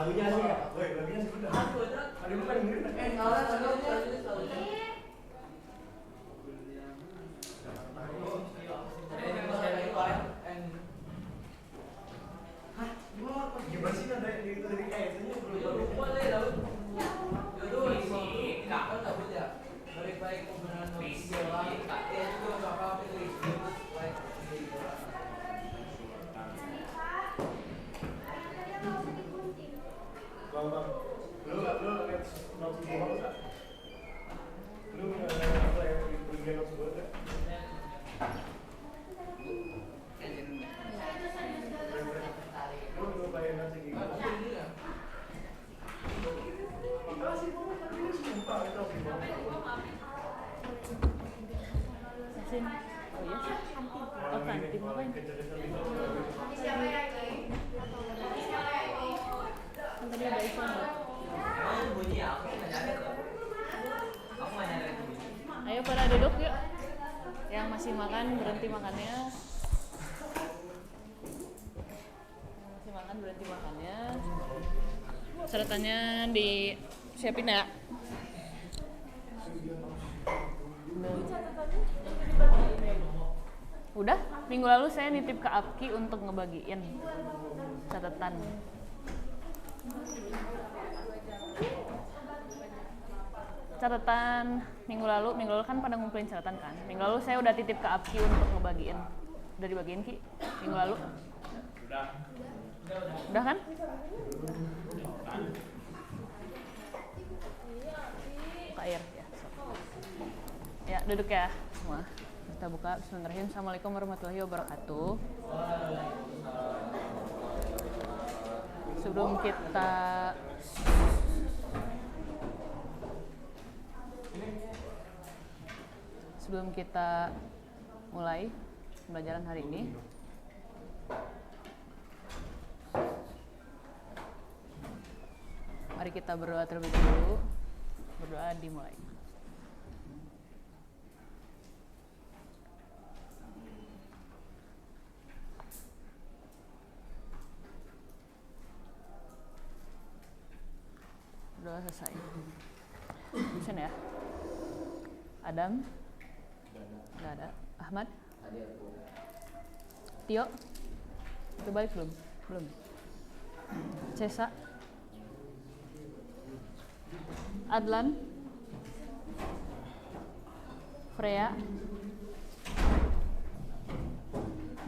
Lagunya asik ya? Woi, lagunya asik bener. Ada bukan yang mirip. Gimana sih nada dari kayaknya belum lu lihat notes gua enggak? Lu apa ya bagian notes gua enggak? Lu bayar nasi gitu. Makasih banget tapi ini sumpah itu oke banget. Mesin. Oh iya sih, kantin. Oh kantin ngapain? Siapa yang ini? Kan tadi ada iPhone loh. Ayo pada duduk yuk. Yang masih makan berhenti makannya. Yang masih makan berhenti makannya. Catatannya disiapin ya. Udah, minggu lalu saya nitip ke Apki untuk ngebagiin catatan. Catatan minggu lalu kan pada ngumpulin catatan kan. Minggu lalu saya udah titip ke Apki untuk ngebagiin. Udah dibagiin Ki? Minggu lalu? Udah kan? Buka air ya. Ya, duduk ya semua. Kita buka. Bismillahirrahmanirrahim. Assalamualaikum warahmatullahi wabarakatuh. Sebelum kita mulai pembelajaran hari ini, mari kita berdoa terlebih dahulu. Berdoa dimulai. Berdoa selesai. Bisa ya? Adam? Nggak ada. Ahmad? Tio? Itu balik belum? Belum. Cesa? Adlan? Freya?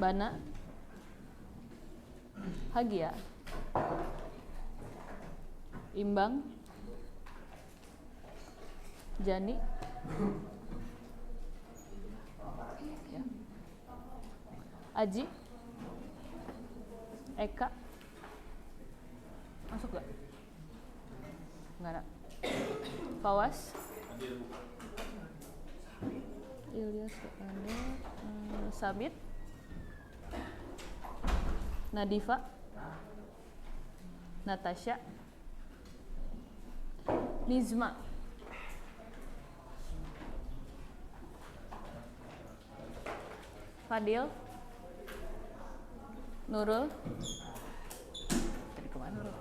Bana? Hagia? Imbang? Jani? Ya. Aji? Eka? Masuk gak? Nggak ada. Fawas? Ilyas ada. Sabit? Nadifa? Natasha? Nizma? Fadil? Nurul? Tadi kemana Nurul?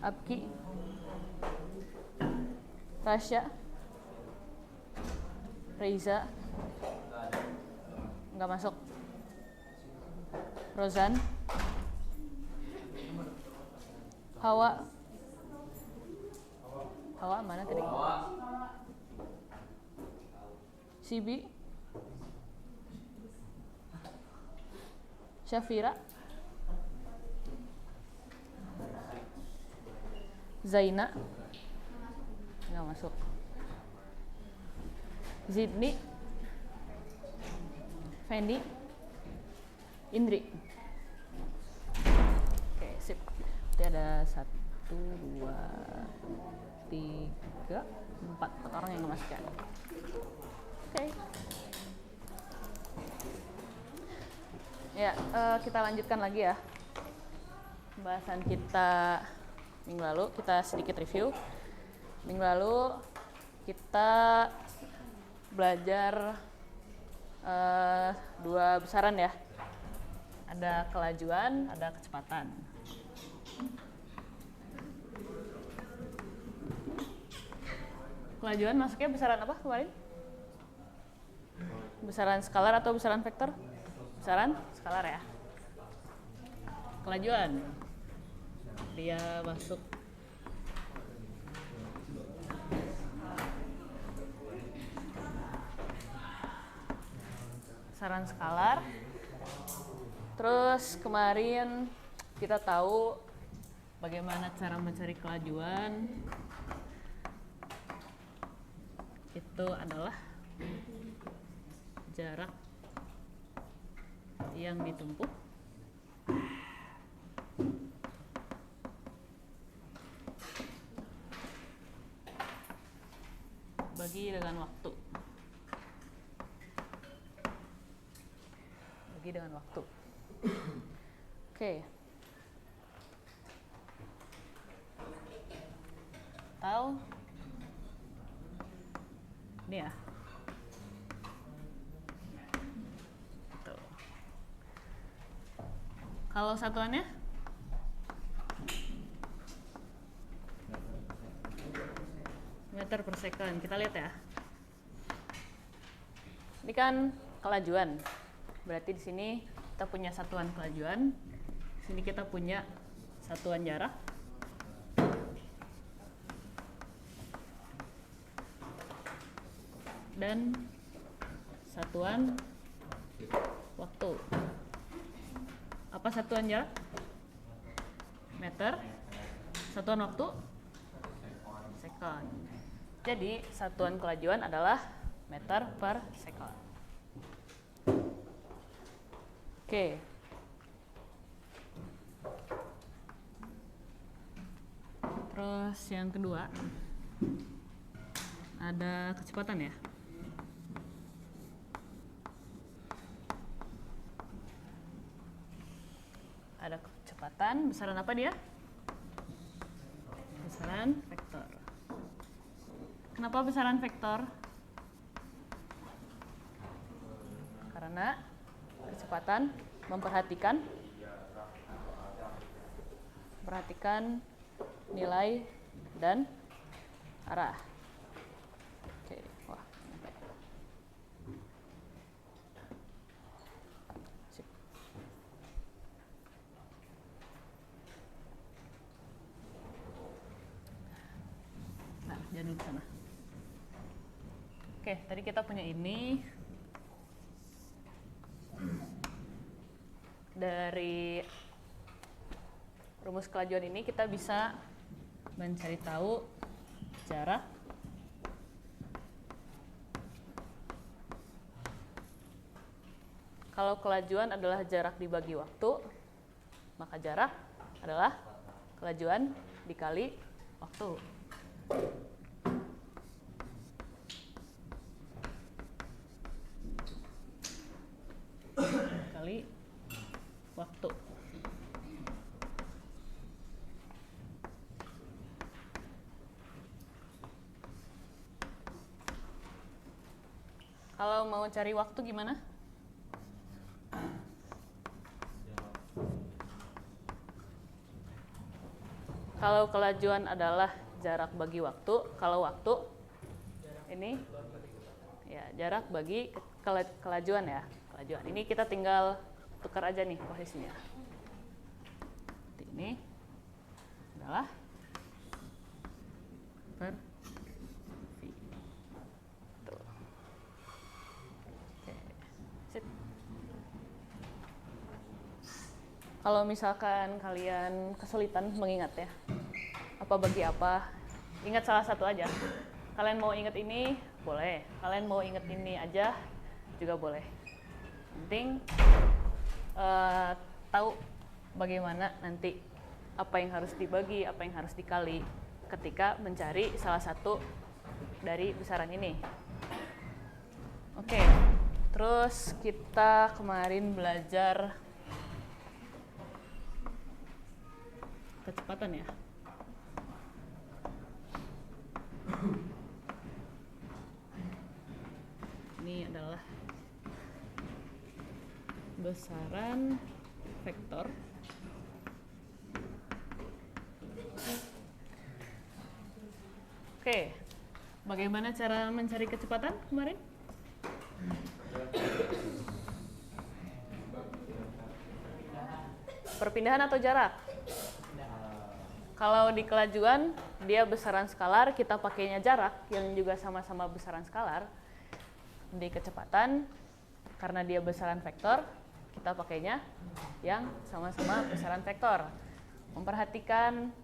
Abki? Rasya? Reza? Nggak masuk. Rozan? Hawa? Hawa mana tadi? Sibi? Syafira? Zaina? Nggak masuk. Zidni? Fendi? Indri? Oke, sip. Berarti ada 1, 2, 3, 4 orang yang nggak masuk ya. Oke. Ya, kita lanjutkan lagi ya pembahasan kita minggu lalu. Kita sedikit review. Minggu lalu kita belajar 2 besaran ya. Ada kelajuan, ada kecepatan. Kelajuan masuknya besaran apa kemarin? Besaran skalar atau besaran vektor? Besaran skalar ya. Kelajuan. Dia masuk besaran skalar. Terus kemarin kita tahu bagaimana cara mencari kelajuan. Itu adalah jarak yang ditempuh bagi dengan waktu. Bagi dengan waktu. Oke. Tahu? Ini ya. Tuh. Kalau satuannya? Meter per second. Kita lihat ya. Ini kan kelajuan. Berarti di sini kita punya satuan kelajuan. Di sini kita punya satuan jarak. Dan satuan waktu. Apa satuan jarak? Meter. Satuan waktu? Sekon. Jadi satuan kelajuan adalah meter per sekon. Oke. Terus yang kedua ada kecepatan ya. Ada kecepatan, besaran apa dia? Besaran vektor. Kenapa besaran vektor? Karena kecepatan memperhatikan nilai dan arah. Oke, wah, nyampe. Sip. Nah, jangan dulu ke sana. Oke, tadi kita punya ini. Dari rumus kelajuan ini kita bisa mencari tahu jarak kalau kelajuan adalah jarak dibagi waktu, maka jarak adalah kelajuan dikali waktu. Kali waktu. Kalau mau cari waktu gimana? Kalau kelajuan adalah jarak bagi waktu, kalau waktu ini ya jarak bagi kelajuan ya. Kelajuan ini kita tinggal tukar aja nih posisinya. Ini adalah per V. Tuh. Oke. Sip. Kalau misalkan kalian kesulitan mengingat ya, apa bagi apa, ingat salah satu aja. Kalian mau ingat ini, boleh. Kalian mau ingat ini aja, juga boleh. Penting tahu bagaimana nanti apa yang harus dibagi, apa yang harus dikali ketika mencari salah satu dari besaran ini. Oke, terus kita kemarin belajar kecepatan ya. Ini adalah besaran vektor. Oke, bagaimana cara mencari kecepatan kemarin? Perpindahan atau jarak? Kalau di kelajuan dia besaran skalar, kita pakainya jarak yang juga sama-sama besaran skalar. Di kecepatan karena dia besaran vektor, kita pakainya yang sama-sama besaran vektor. Memperhatikan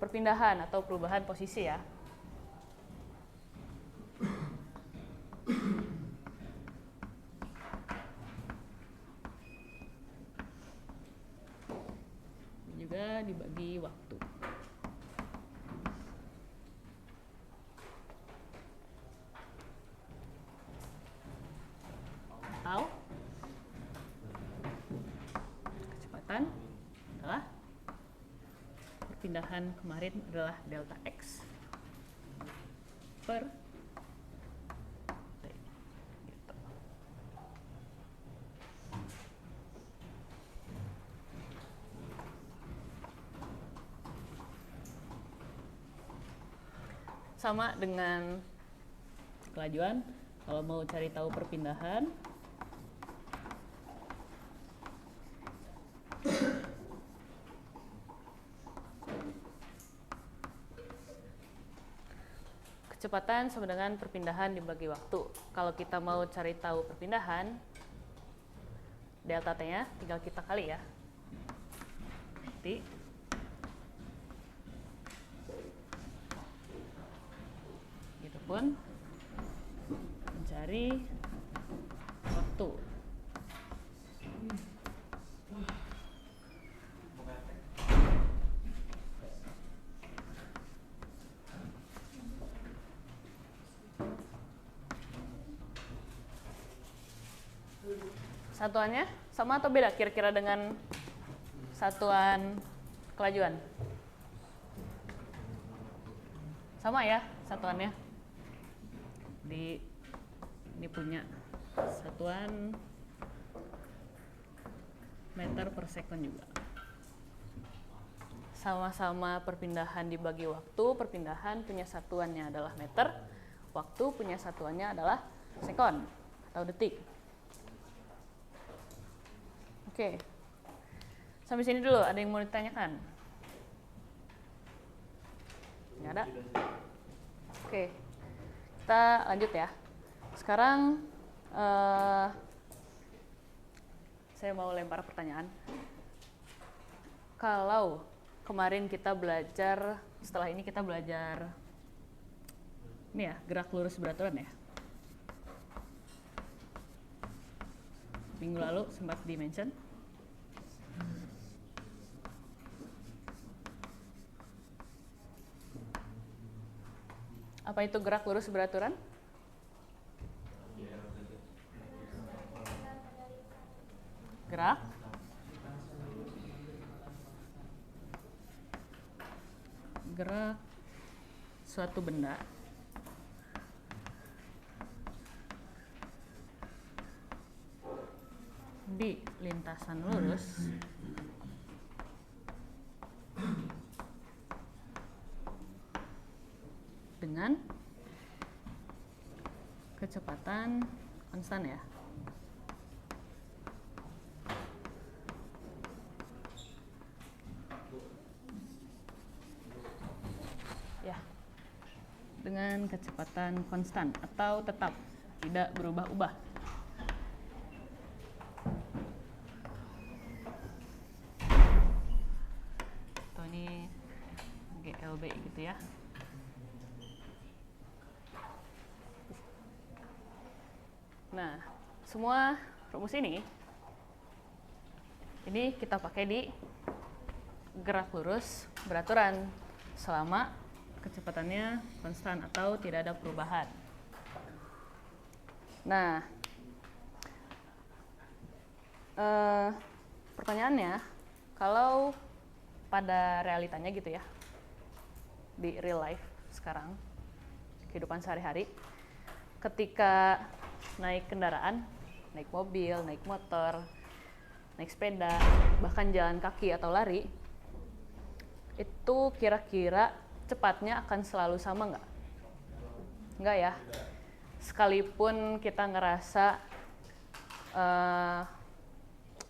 perpindahan atau perubahan posisi ya. Juga dibagi waktu. Atau kecepatan adalah perpindahan kemarin adalah delta x per t. Gitu. Sama dengan kelajuan, kalau mau cari tahu perpindahan, kecepatan sama dengan perpindahan dibagi waktu. Kalau kita mau cari tahu perpindahan, delta t-nya tinggal kita kali ya. T gitu pun mencari waktu. Satuannya sama atau beda kira-kira dengan satuan kelajuan? Sama ya satuannya. Ini punya satuan meter per second juga. Sama-sama perpindahan dibagi waktu, perpindahan punya satuannya adalah meter, waktu punya satuannya adalah sekon atau detik. Oke, sampai sini dulu. Ada yang mau ditanyakan? Nggak ada? Oke, kita lanjut ya. Sekarang saya mau lempar pertanyaan. Kalau kemarin kita belajar, setelah ini kita belajar ini ya, gerak lurus beraturan ya. Minggu lalu sempat di-mention. Apa itu gerak lurus beraturan? Gerak suatu benda di lintasan lurus dengan kecepatan konstan ya. Ya, dengan kecepatan konstan atau tetap tidak berubah-ubah. Atau ini GLB gitu ya. Nah, semua rumus ini kita pakai di gerak lurus beraturan selama kecepatannya konstan atau tidak ada perubahan. Nah, pertanyaannya, kalau pada realitanya gitu ya, di real life sekarang, kehidupan sehari-hari, ketika naik kendaraan, naik mobil, naik motor, naik sepeda, bahkan jalan kaki atau lari, itu kira-kira cepatnya akan selalu sama nggak? Nggak ya. Sekalipun kita ngerasa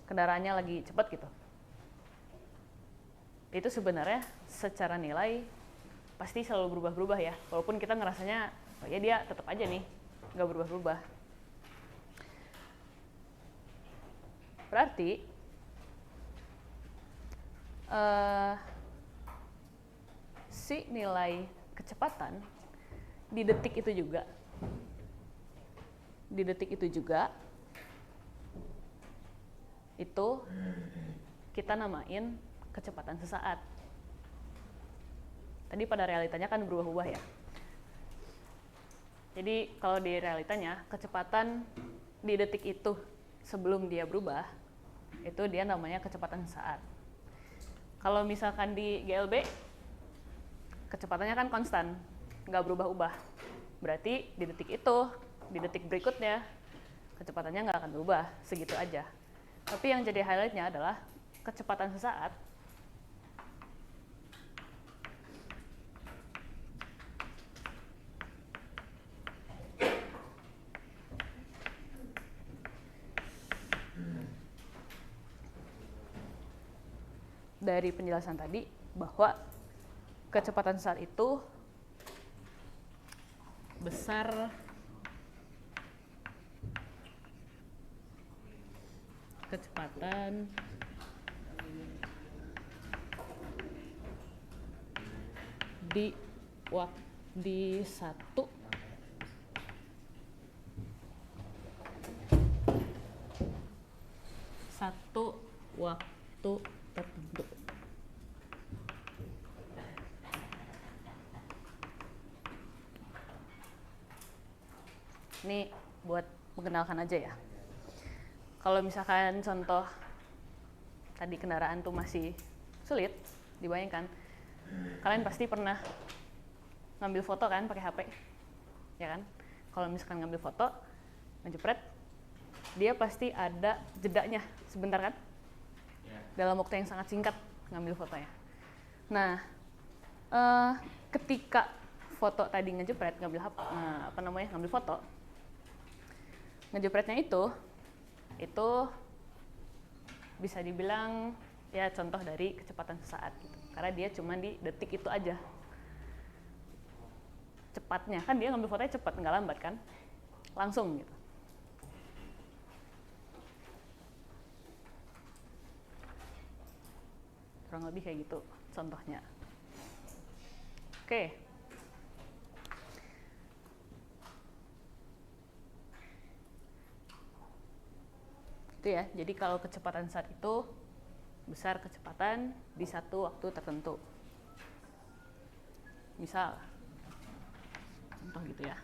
kendaraannya lagi cepat gitu, itu sebenarnya secara nilai pasti selalu berubah-berubah ya. Walaupun kita ngerasanya, oh ya dia tetap aja nih, nggak berubah-berubah. Berarti si nilai kecepatan di detik itu juga itu kita namain kecepatan sesaat. Tadi pada realitanya kan berubah-ubah ya. Jadi kalau di realitanya kecepatan di detik itu sebelum dia berubah, itu dia namanya kecepatan sesaat. Kalau misalkan di GLB, kecepatannya kan konstan, nggak berubah-ubah. Berarti di detik itu, di detik berikutnya, kecepatannya nggak akan berubah, segitu aja. Tapi yang jadi highlightnya adalah kecepatan sesaat dari penjelasan tadi bahwa kecepatan saat itu besar kecepatan di satu waktu tertentu. Ini buat mengenalkan aja ya. Kalau misalkan contoh tadi kendaraan tuh masih sulit dibayangkan, kalian pasti pernah ngambil foto kan pakai HP, ya kan? Kalau misalkan ngambil foto, ngejepret, dia pasti ada jedanya sebentar kan? Dalam waktu yang sangat singkat ngambil fotonya. Nah, ketika foto tadi ngejepret, ngambil foto, ngejepretnya itu bisa dibilang ya contoh dari kecepatan sesaat gitu. Karena dia cuma di detik itu aja cepatnya, kan dia ngambil fotonya cepat, nggak lambat kan, langsung gitu. Kurang lebih kayak gitu contohnya. Oke. Itu ya, jadi kalau kecepatan saat itu besar kecepatan di satu waktu tertentu. Misal, contoh gitu ya.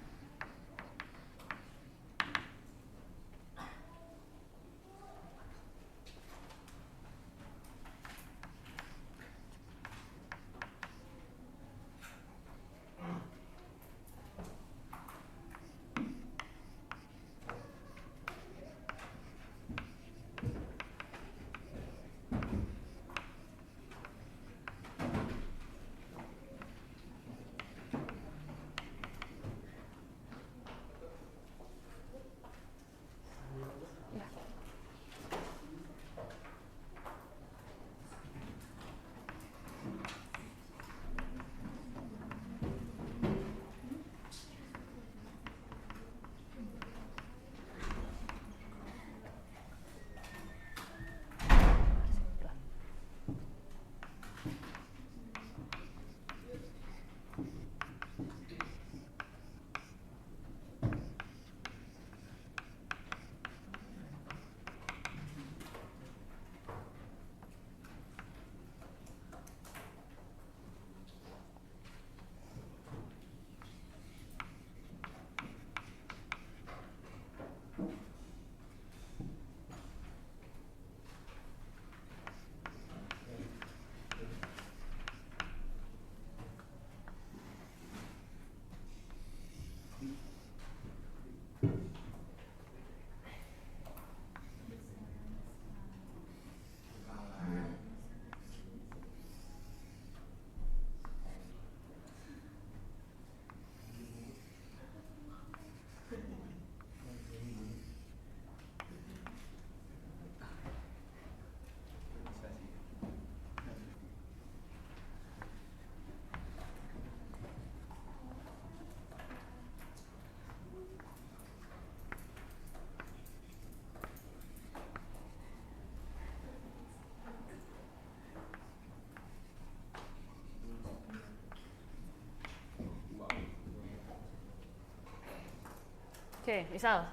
Oke, misal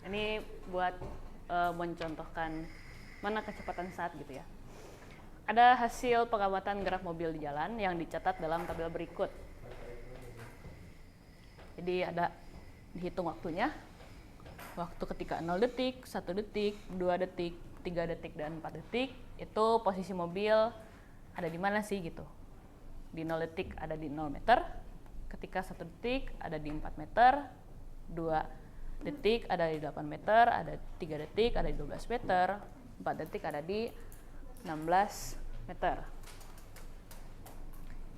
ini buat mencontohkan mana kecepatan saat gitu ya. Ada hasil pengamatan gerak mobil di jalan yang dicatat dalam tabel berikut. Jadi ada dihitung waktunya. Waktu ketika 0 detik, 1 detik, 2 detik, 3 detik, dan 4 detik. Itu posisi mobil ada di mana sih gitu. Di 0 detik ada di 0 meter. Ketika 1 detik ada di 4 meter. 2 detik ada di 8 meter. Ada 3 detik ada di 12 meter. 4 detik ada di 16 meter.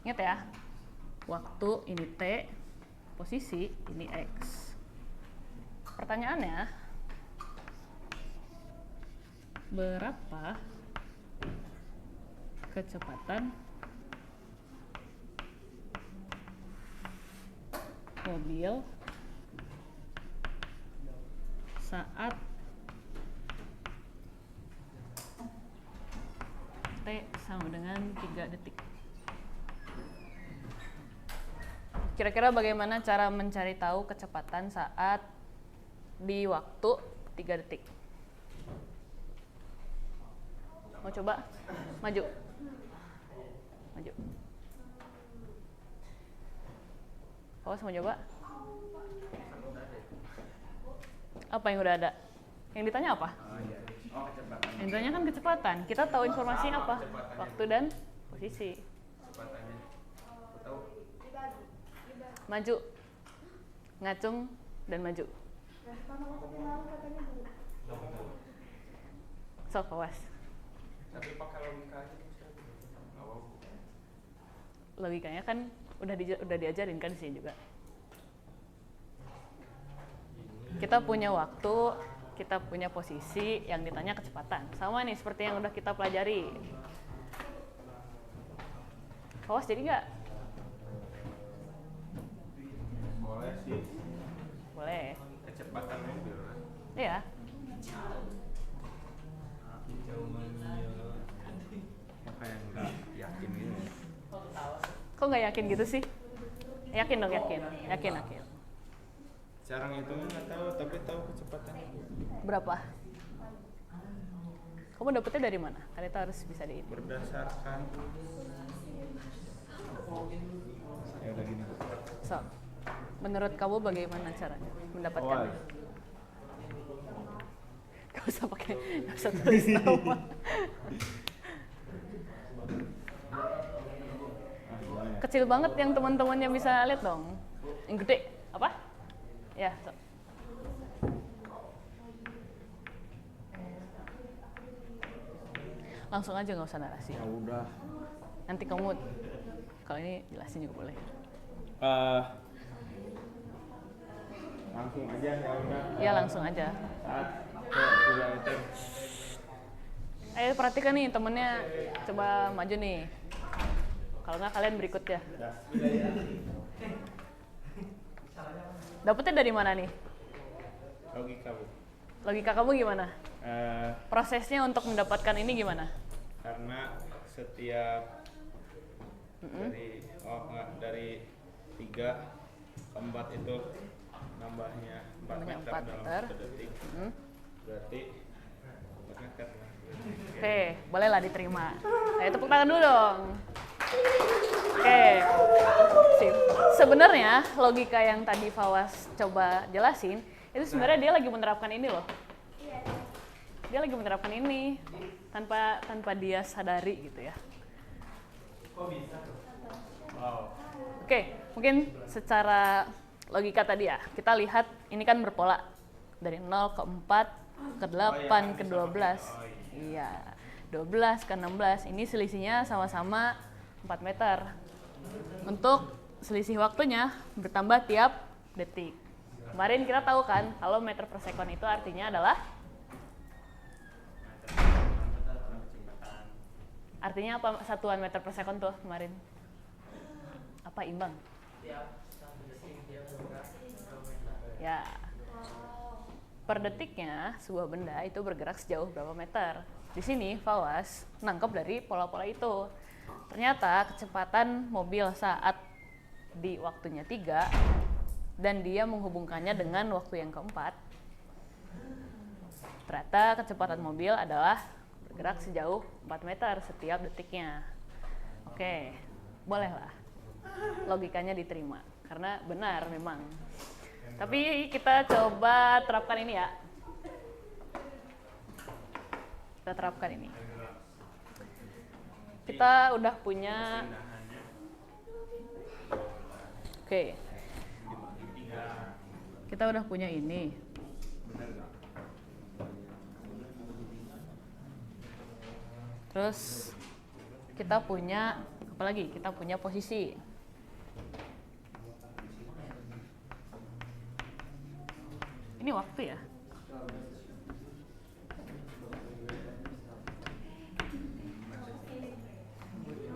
Ingat ya, waktu ini T, posisi ini X. Pertanyaannya, berapa kecepatan mobil saat T sama dengan 3 detik. Kira-kira bagaimana cara mencari tahu kecepatan saat di waktu 3 detik? Mau coba? Maju. Maju. Awas mau coba? Apa yang udah ada? Yang ditanya apa? Oh, kecepatan. Yang ditanya kan kecepatan. Kita tahu informasinya apa? Waktu dan posisi. Kecepatannya. Aku tahu. Maju. Ngacung dan maju. Sok, awas. Tapi pakai logika aja. Logikanya kan udah diajarin kan di sini juga. Kita punya waktu, kita punya posisi, yang ditanya kecepatan. Sama nih seperti yang udah kita pelajari. Awas jadi nggak? Boleh sih. Boleh. Kecepatan mobil. Iya. Kayak nggak yakin gitu. Kok nggak yakin gitu sih? Yakin dong, yakin. Yakin. Cara ngitungnya nggak tahu, tapi tahu kecepatannya. Berapa? Kamu dapetnya dari mana? Kan itu harus bisa dihitung. Berdasarkan. Ya udah gini. So, menurut kamu bagaimana caranya mendapatkannya? Gak usah pakai, gak usah tulis nama. Kecil banget yang teman-temannya bisa lihat dong. Yang gede apa? Ya. So. Langsung aja nggak usah narasi. Ya udah. Nanti kamu kalau ini jelasin juga boleh. Langsung aja ya udah. Iya langsung aja. Saat kilometer. Ayo perhatikan nih temennya, coba maju nih. Kalau nggak kalian berikut ya. Dapetnya dari mana nih? Logika bu. Logika kamu gimana? Prosesnya untuk mendapatkan ini gimana? Karena setiap dari 3 ke 4 itu nambahnya 4 Nambahnya meter 4 dalam meter. 1 detik. Berarti 4 meter lah. Oke, bolehlah diterima. Ayo tepuk tangan dulu dong. Oke, sip. Sebenarnya logika yang tadi Fawas coba jelasin, itu sebenarnya dia lagi menerapkan ini loh. Dia lagi menerapkan ini tanpa dia sadari gitu ya. Kok bisa? Wow. Oke, mungkin secara logika tadi ya, kita lihat ini kan berpola dari 0 ke 4 ke 8 ke 12. Iya, 12 ke 16. Ini selisihnya sama-sama 4 meter. Untuk selisih waktunya bertambah tiap detik. Kemarin kita tahu kan kalau meter per sekon itu artinya adalah artinya apa satuan meter per sekon tuh kemarin? Apa imbang? Ya. Per detiknya sebuah benda itu bergerak sejauh berapa meter. Di sini Fawas nangkep dari pola-pola itu. Ternyata kecepatan mobil saat di waktunya 3 dan dia menghubungkannya dengan waktu yang keempat, ternyata kecepatan mobil adalah bergerak sejauh 4 meter setiap detiknya. Oke, bolehlah. Logikanya diterima, karena benar memang. Tapi kita coba terapkan ini ya. Kita terapkan ini. Kita udah punya. Oke. Kita udah punya ini. Terus kita punya apa lagi? Kita punya posisi. Ini waktu ya.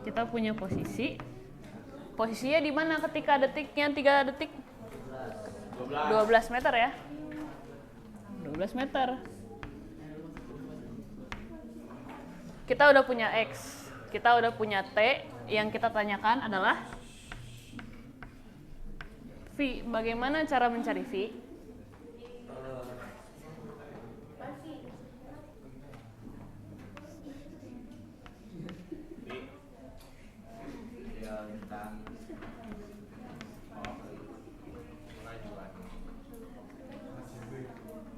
Kita punya posisi. Posisinya di mana ketika detiknya 3 detik? 12 meter ya. 12 meter. Kita udah punya X, kita udah punya T. Yang kita tanyakan adalah V. Bagaimana cara mencari V?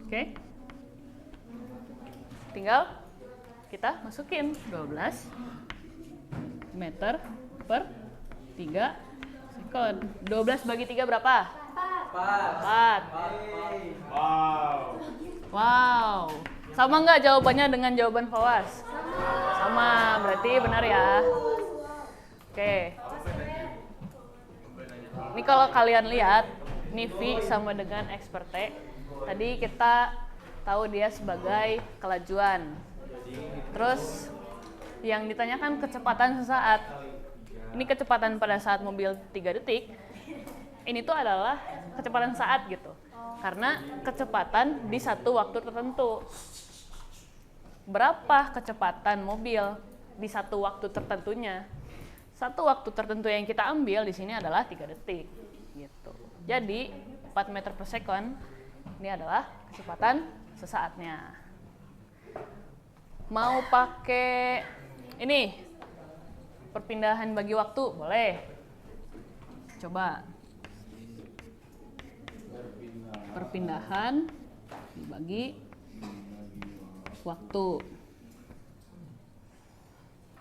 Oke. Tinggal kita masukin 12 meter per 3 sekon. 12 bagi 3 berapa? 4. Wow. Sama nggak jawabannya dengan jawaban Fawas? Sama, berarti benar ya. Oke. Ini kalau kalian lihat, ini V sama dengan X per T. Tadi kita tahu dia sebagai kelajuan. Terus yang ditanyakan kecepatan sesaat. Ini kecepatan pada saat mobil 3 detik. Ini tuh adalah kecepatan saat gitu. Karena kecepatan di satu waktu tertentu. Berapa kecepatan mobil di satu waktu tertentunya? Satu waktu tertentu yang kita ambil di sini adalah 3 detik gitu. Jadi 4 meter per second ini adalah kecepatan sesaatnya. Mau pakai ini perpindahan bagi waktu, boleh. Coba. Perpindahan dibagi waktu.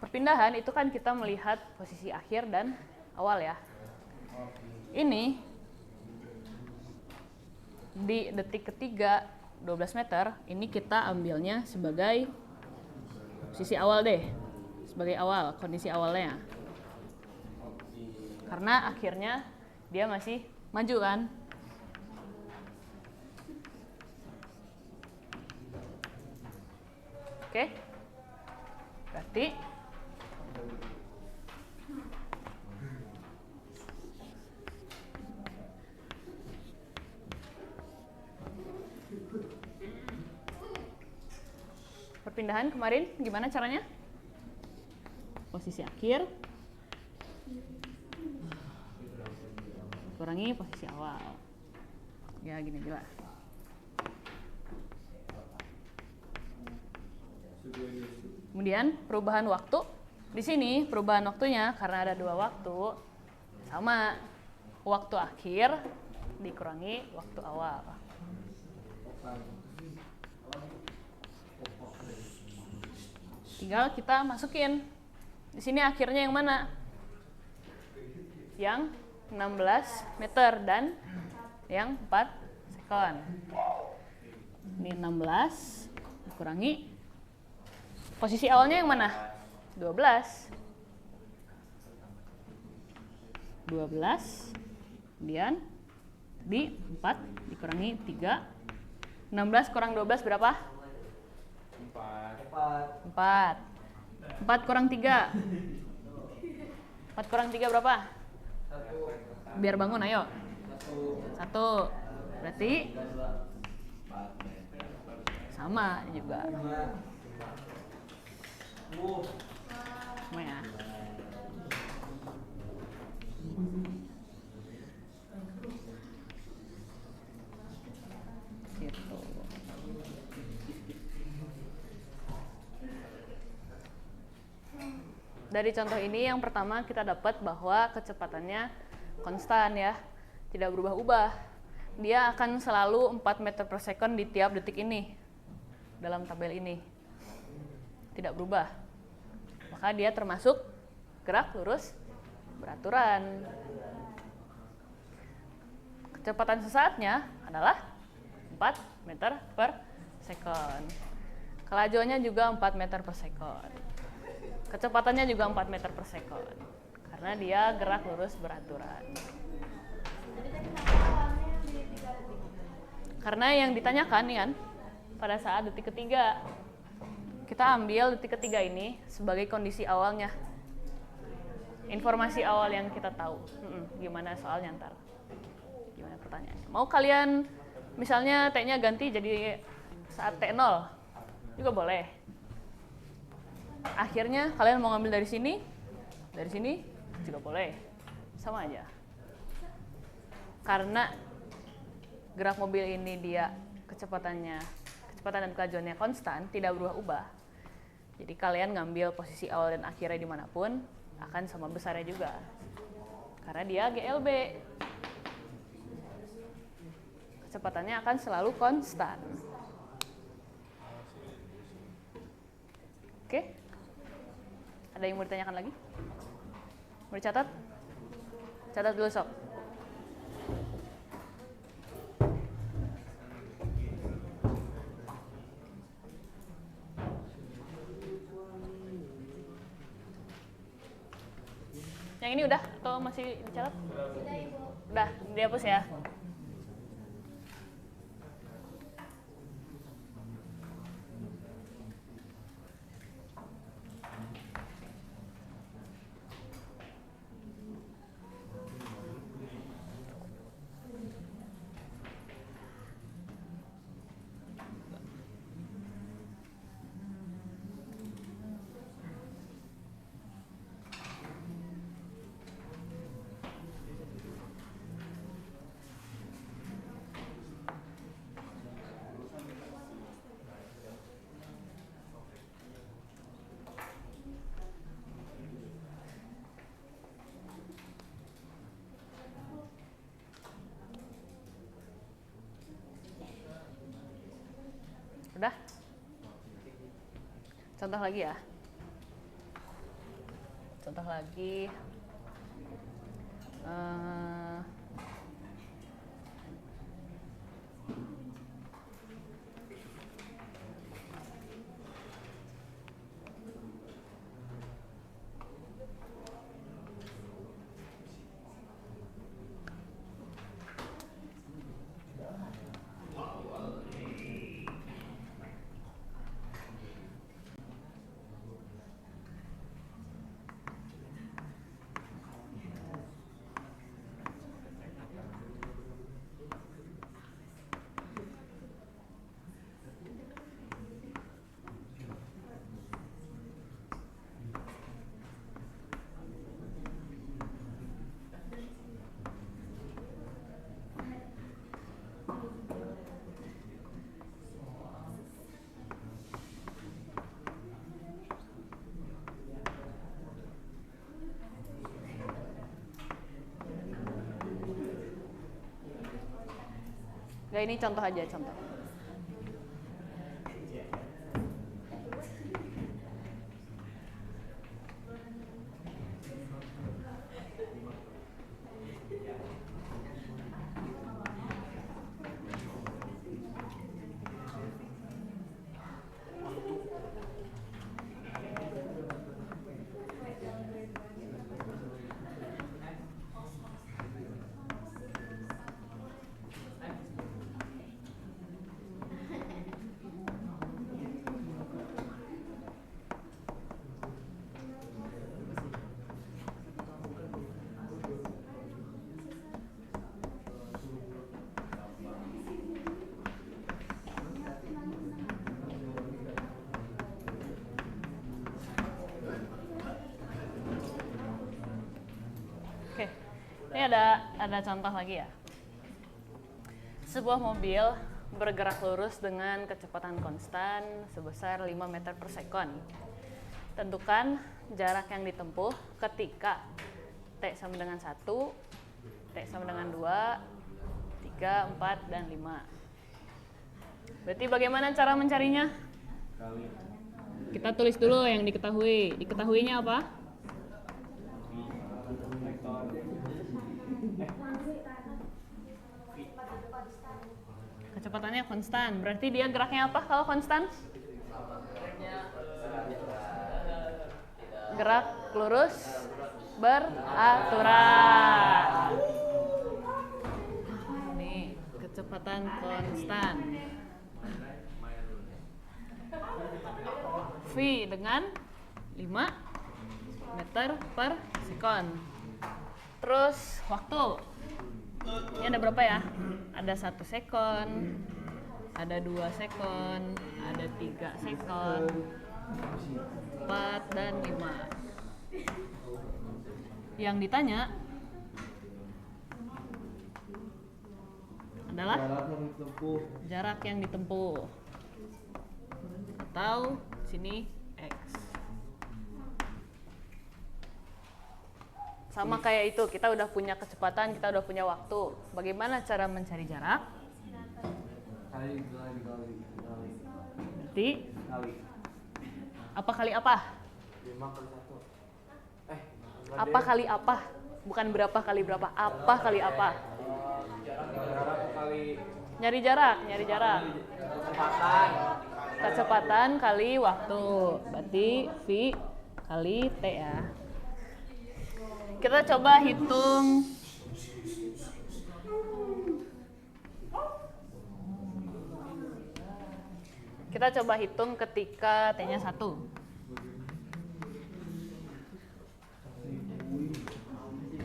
Perpindahan itu kan kita melihat posisi akhir dan awal ya. Ini di detik ketiga 12 meter, ini kita ambilnya sebagai posisi awal deh. Sebagai awal, kondisi awalnya. Karena akhirnya dia masih maju kan. Oke. Berarti perpindahan kemarin gimana caranya? Posisi akhir kurangi posisi awal. Ya gini juga. Kemudian perubahan waktu. Di sini perubahan waktunya karena ada 2 waktu sama waktu akhir dikurangi waktu awal. Tinggal kita masukin. Di sini akhirnya yang mana? Yang 16 meter dan yang 4 sekon. Ini 16 dikurangi. Posisi awalnya yang mana? 12. 12. Kemudian di 4 dikurangi 3. 16 kurang 12 berapa? 4. 4 kurang 3. 4 kurang 3 berapa? 1. Biar bangun, ayo. 1. Berarti sama juga. Sama ya. Dari contoh ini yang pertama kita dapat bahwa kecepatannya konstan ya, tidak berubah-ubah. Dia akan selalu 4 meter per second di tiap detik ini dalam tabel ini. Tidak berubah. Maka dia termasuk gerak lurus beraturan. Kecepatan sesaatnya adalah 4 meter per second. Kelajuannya juga 4 meter per second. Kecepatannya juga 4 meter per second. Karena dia gerak lurus beraturan. Karena yang ditanyakan nih kan, pada saat detik ketiga, kita ambil detik ketiga ini sebagai kondisi awalnya. Informasi awal yang kita tahu. Gimana soalnya ntar? Gimana pertanyaannya? Mau kalian misalnya T-nya ganti jadi saat T0 juga boleh. Akhirnya kalian mau ngambil dari sini juga boleh. Sama aja. Karena gerak mobil ini dia kecepatan dan kelajuannya konstan, tidak berubah-ubah. Jadi kalian ngambil posisi awal dan akhirnya dimanapun akan sama besarnya juga. Karena dia GLB. Kecepatannya akan selalu konstan. Oke? Ada yang mau ditanyakan lagi? Mau dicatat? Catat dulu sob. Yang ini udah atau masih dicatat? Udah, dihapus ya. Udah? Contoh lagi ya. Contoh lagi. Gak, ini contoh aja, contoh. Oke, ini ada contoh lagi ya. Sebuah mobil bergerak lurus dengan kecepatan konstan sebesar 5 meter per second. Tentukan jarak yang ditempuh ketika T sama dengan 1, T sama dengan 2, 3, 4, dan 5. Berarti bagaimana cara mencarinya? Kita tulis dulu yang diketahui. Diketahuinya apa? Kecepatannya konstan. Berarti dia geraknya apa kalau konstan? Gerak lurus beraturan. Nih, kecepatan konstan. V dengan 5 meter per sekon. Terus waktu. Ini ada berapa ya? Ada 1 sekon, ada 2 sekon, ada 3 sekon, 4 dan 5. Yang ditanya adalah jarak yang ditempuh. Atau sini X. Sama kayak itu, kita udah punya kecepatan, kita udah punya waktu. Bagaimana cara mencari jarak? Berarti apa kali apa? 5 kali 1. Apa kali apa? Bukan berapa kali berapa. Apa kali apa? Jarak kali Nyari jarak. kecepatan. Kecepatan kali waktu. Berarti V kali T ya. Kita coba hitung. Kita coba hitung ketika T-nya 1.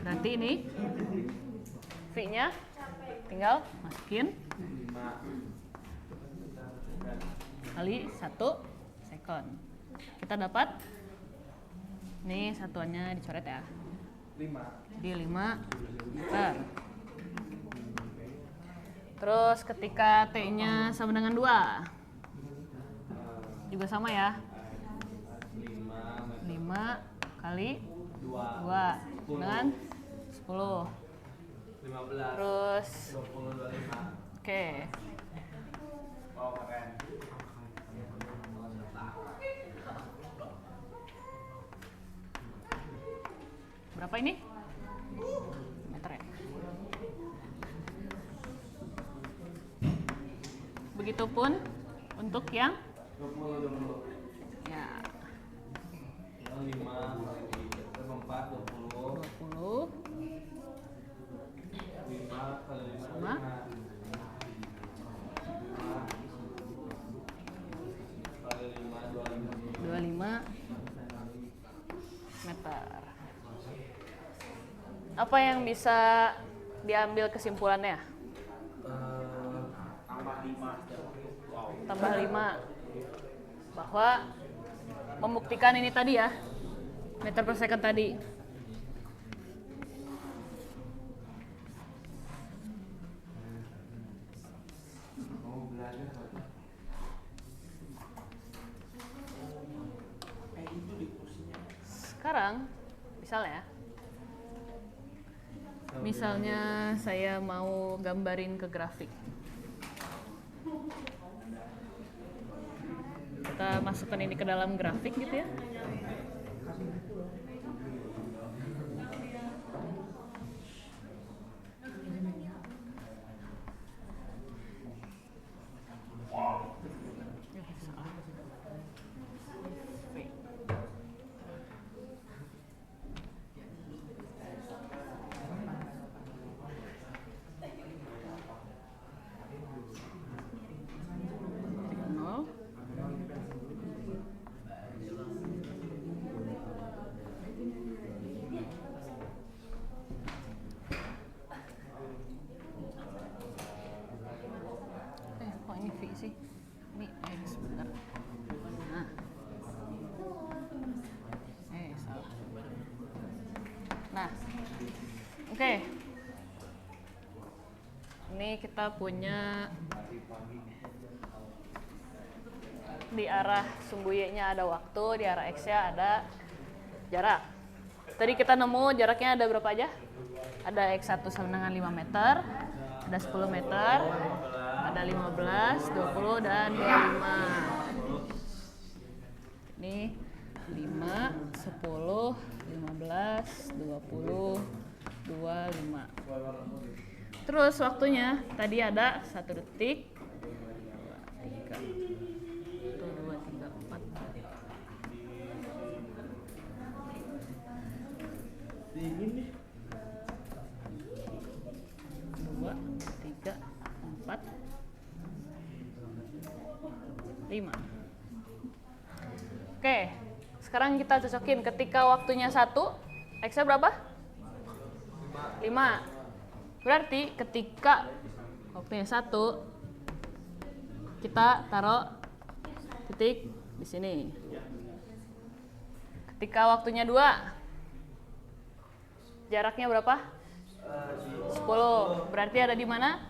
Berarti ini V-nya tinggal masukin kali 1 sekon. Kita dapat, nih satuannya dicoret ya. 5. Jadi 5 meter. Terus ketika T-nya sama dengan 2. Juga sama ya. 5 kali 2 dengan 10. 15. Terus 20, 25. oke. Oh, keren. Berapa ini? Meter ya. Begitupun untuk yang 20. ya 5 kali 4, 20. 20 5 kali 5, sama 5 kali 5, 25 meter. Apa yang bisa diambil kesimpulannya? Tambah 5. Bahwa membuktikan ini tadi ya, meter per second tadi. Sekarang, misalnya saya mau gambarin ke grafik. Kita masukkan ini ke dalam grafik gitu ya. Kok ini V sih? Ini X bener. Nah. Salah. Nah. Oke. Ini kita punya di arah sumbu Y-nya ada waktu, di arah X-nya ada jarak. Tadi kita nemu jaraknya ada berapa aja? Ada X1 sama dengan 5 meter, ada 10 meter, ada 15, 20, dan 25. Ini 5, 10, 15, 20, 25. Terus waktunya tadi ada 1 detik, 2, 3, 1, 2, 3, 4. Dingin nih. 2, 3, 4, 5. Oke, sekarang kita cocokin ketika waktunya 1, X-nya berapa? 5. Berarti ketika waktunya 1, kita taruh titik di sini. Ketika waktunya 2, jaraknya berapa? 10. Berarti ada di mana?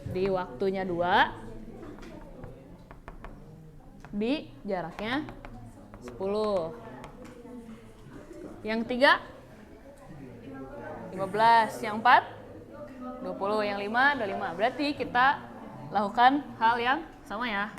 Di waktunya 2. Di jaraknya 10. Yang 3? 15. Yang 4? 20. Yang 5? 25. Berarti kita lakukan hal yang sama ya.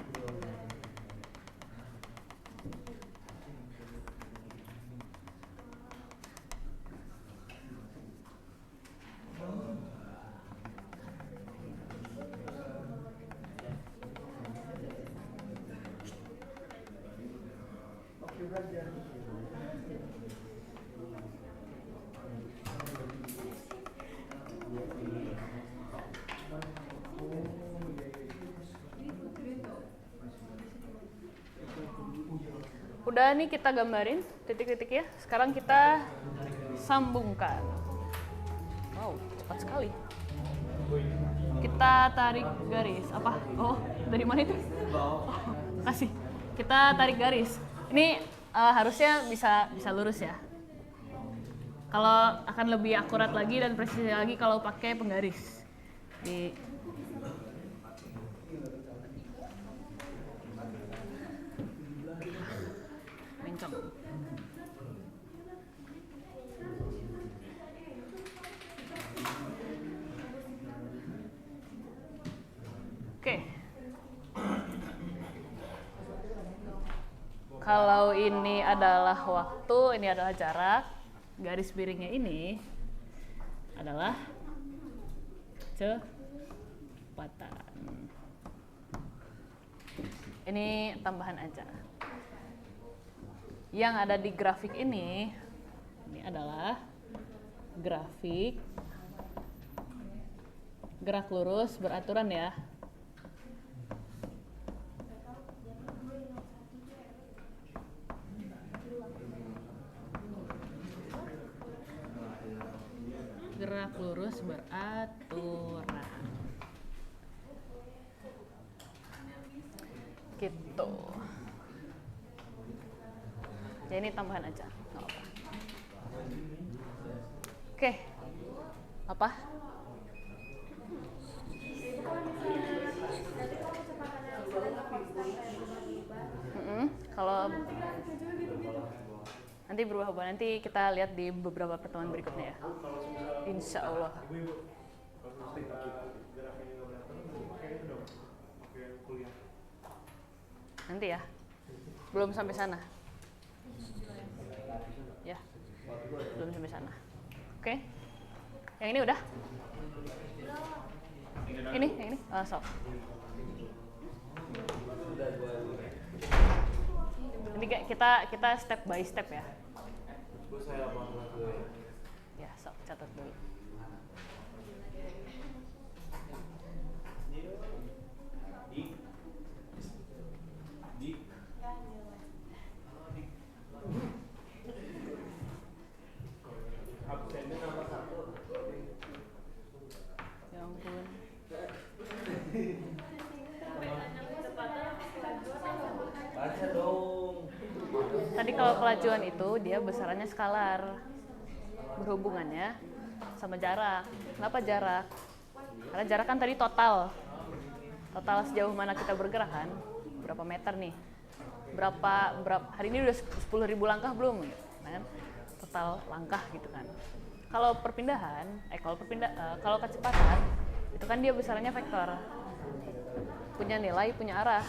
Udah nih kita gambarin titik-titiknya. Sekarang kita sambungkan. Wow, cepat sekali. Kita tarik garis. Apa? Oh, dari mana itu? Oh, kasih. Kita tarik garis. Ini harusnya bisa lurus ya. Kalau akan lebih akurat lagi dan presisi lagi kalau pakai penggaris. Di mencong. Oke. Kalau ini adalah waktu, ini adalah jarak. Garis miringnya ini adalah kecepatan. Ini tambahan aja. Yang ada di grafik ini adalah grafik gerak lurus beraturan ya. Gerak lurus beraturan. Gitu. Ya ini tambahan aja, nggak apa. Oke, apa? Kalau nanti berubah-ubah, nanti kita lihat di beberapa pertemuan berikutnya ya. Insya Allah. Nanti ya, belum sampai sana. Ya, belum sampai sana. Oke, yang ini udah? Ini, yang ini? Sok. Ini kita step by step ya. Ya, sok catat dulu. Ya ampun. Baca dong. Tadi kalau kelajuan itu dia besarannya skalar, berhubungannya sama jarak. Kenapa jarak? Karena jarak kan tadi total sejauh mana kita bergerak kan, berapa meter nih, berapa hari ini udah 10.000 langkah belum, kan? total langkah gitu kan. Kalau kecepatan itu kan dia besarannya vektor, punya nilai, punya arah.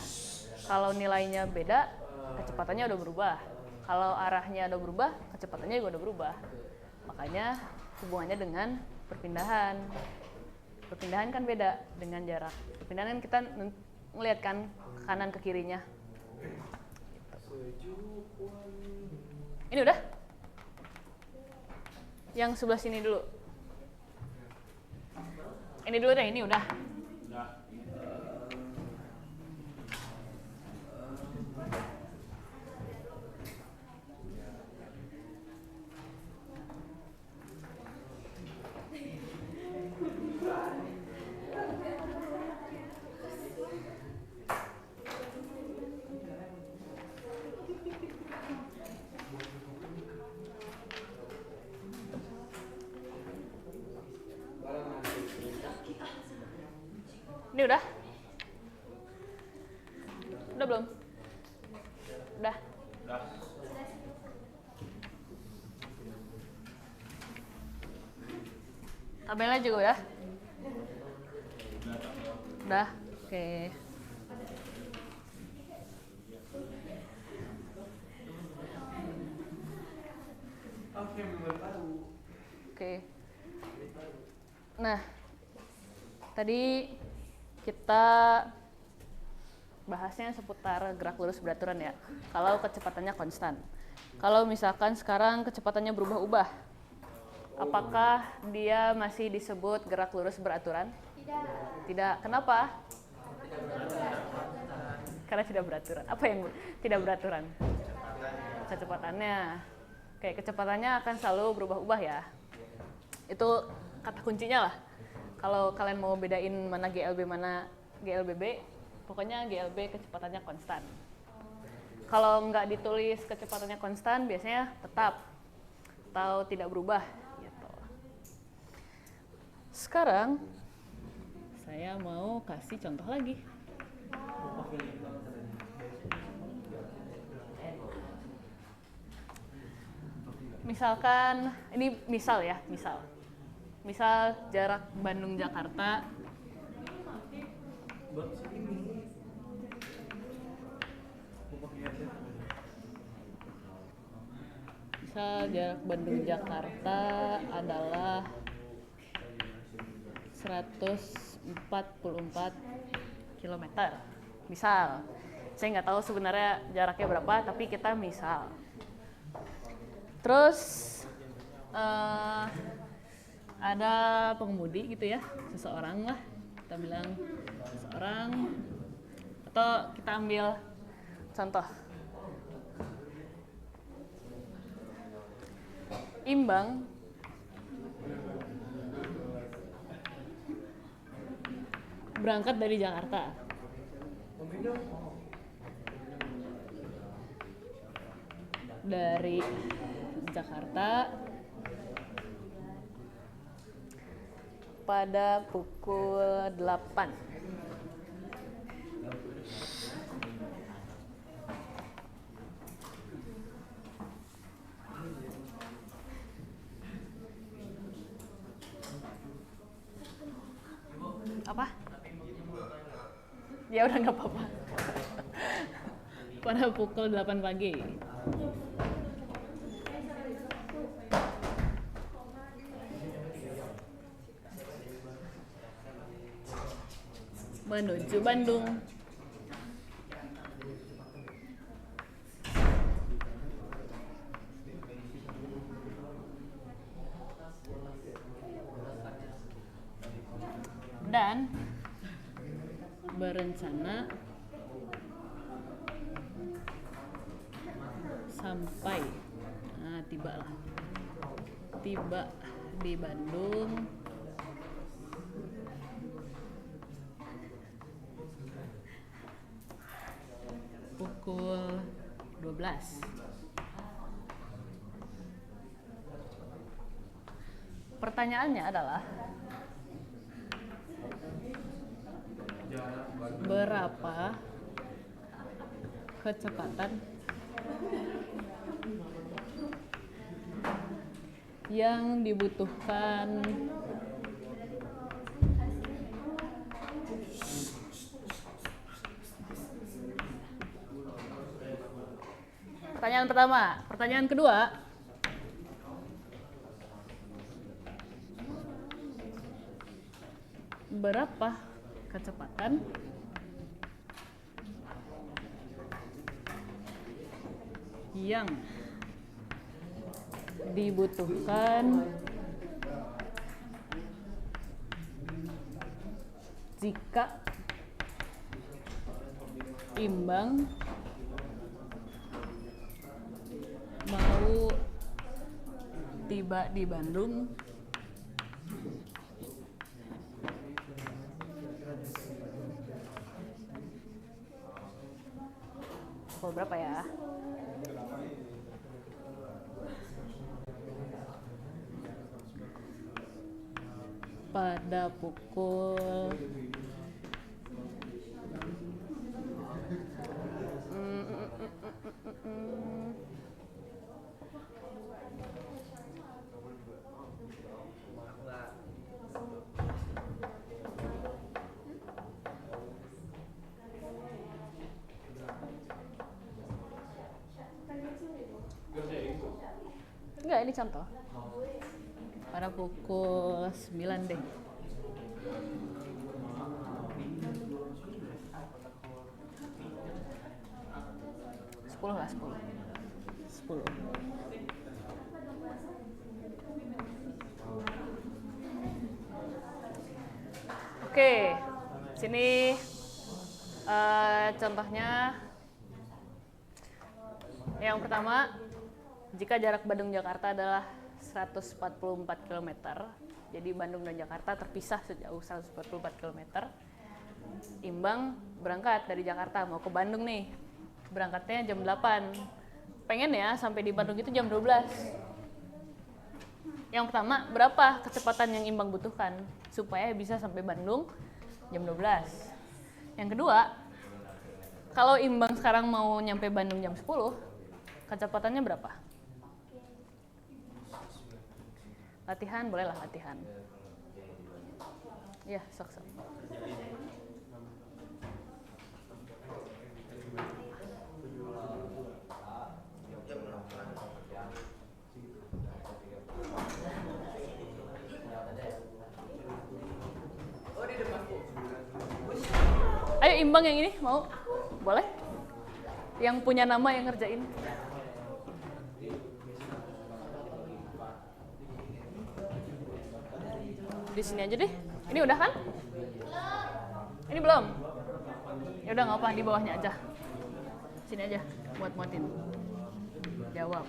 Kalau nilainya beda, kecepatannya udah berubah. Kalau arahnya udah berubah, kecepatannya juga udah berubah. Makanya hubungannya dengan perpindahan. Perpindahan kan beda dengan jarak. Perpindahan kan kita ngeliat kan ke kanan ke kirinya. Ini udah? Yang sebelah sini dulu. Ini dulu deh, ini udah. Ini udah? Udah belum? Udah? Tabelnya juga udah? Udah? Oke. Oke. Nah, tadi kita bahasnya seputar gerak lurus beraturan ya. Kalau kecepatannya konstan. Kalau misalkan sekarang kecepatannya berubah-ubah, apakah dia masih disebut gerak lurus beraturan? Tidak. Tidak. Kenapa? Karena tidak beraturan. Apa yang tidak beraturan? Kecepatannya. Oke, kecepatannya akan selalu berubah-ubah ya. Itu kata kuncinya lah. Kalau kalian mau bedain mana GLB mana GLBB, pokoknya GLB kecepatannya konstan. Kalau nggak ditulis kecepatannya konstan, biasanya tetap atau tidak berubah. Gitu. Sekarang saya mau kasih contoh lagi. Misalkan, ini misal ya, misal jarak Bandung-Jakarta adalah 144 km. Misal, saya nggak tahu sebenarnya jaraknya berapa, tapi kita misal. Terus ada pengemudi gitu ya, seseorang lah, kita bilang seseorang, atau kita ambil contoh imbang berangkat dari Jakarta. Dari Jakarta pada pukul 8. Apa? Ya udah nggak apa-apa. Pada pukul 8 pagi. Menuju Bandung. Dan berencana sampai, tiba di Bandung pukul 12. Pertanyaannya adalah berapa kecepatan yang dibutuhkan pertanyaan pertama. Pertanyaan kedua, berapa kecepatan yang dibutuhkan jika imbang mau tiba di Bandung pukul berapa ya? Pada pukul enggak, ini contoh. Pada pukul 9 deh. 10 lah, 10. Oke, sini contohnya. Yang pertama, jika jarak Bandung-Jakarta adalah 144 km, jadi Bandung dan Jakarta terpisah sejauh 144 km. Imbang berangkat dari Jakarta mau ke Bandung nih, berangkatnya jam 8. Pengen ya sampai di Bandung itu jam 12. Yang pertama, berapa kecepatan yang Imbang butuhkan supaya bisa sampai Bandung jam 12? Yang kedua, kalau Imbang sekarang mau nyampe Bandung jam 10, kecepatannya berapa? Latihan, bolehlah latihan. Ya, sok-sok. Ayo Imbang yang ini, mau? Boleh? Yang punya nama yang ngerjain. Di sini aja deh. Ini udah kan? Ini belum? Ya udah nggak apa, di bawahnya aja. Sini aja, muat-muatin. Jawab.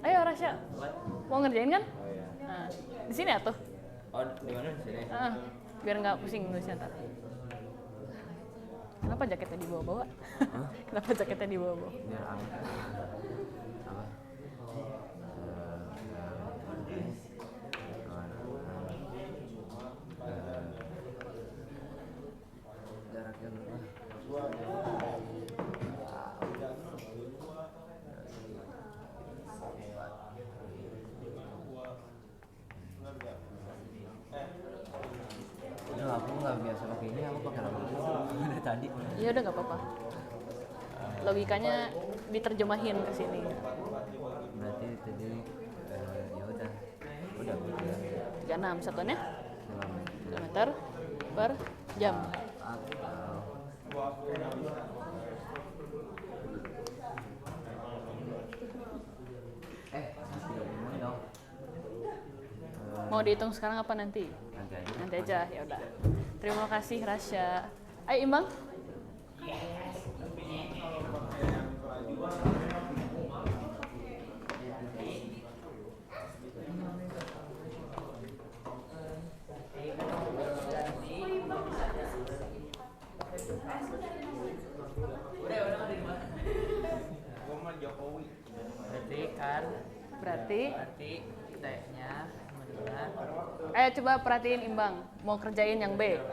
Ayo Rasya, mau ngerjain kan? Nah, di sini atuh. Oh, di mana di sini? Biar nggak pusing nulisnya ntar. Kenapa jaketnya dibawa-bawa? Kenapa jaketnya dibawa-bawa? Biar anget. Apa? Jaraknya berapa? Udah, aku nggak biasa pakai ini, aku pakai lama dari tadi. Iya udah nggak apa-apa. Logikanya diterjemahin ke sini. Berarti tadi ya udah 36 satuannya kilometer per jam. Dong. Mau dihitung sekarang apa nanti? Nanti aja. Nanti aja, ya udah. Terima kasih Rasya. Ayo Imbang. Berarti T-nya mendengar. ayo coba perhatiin Imbang. Mau kerjain yang B. 2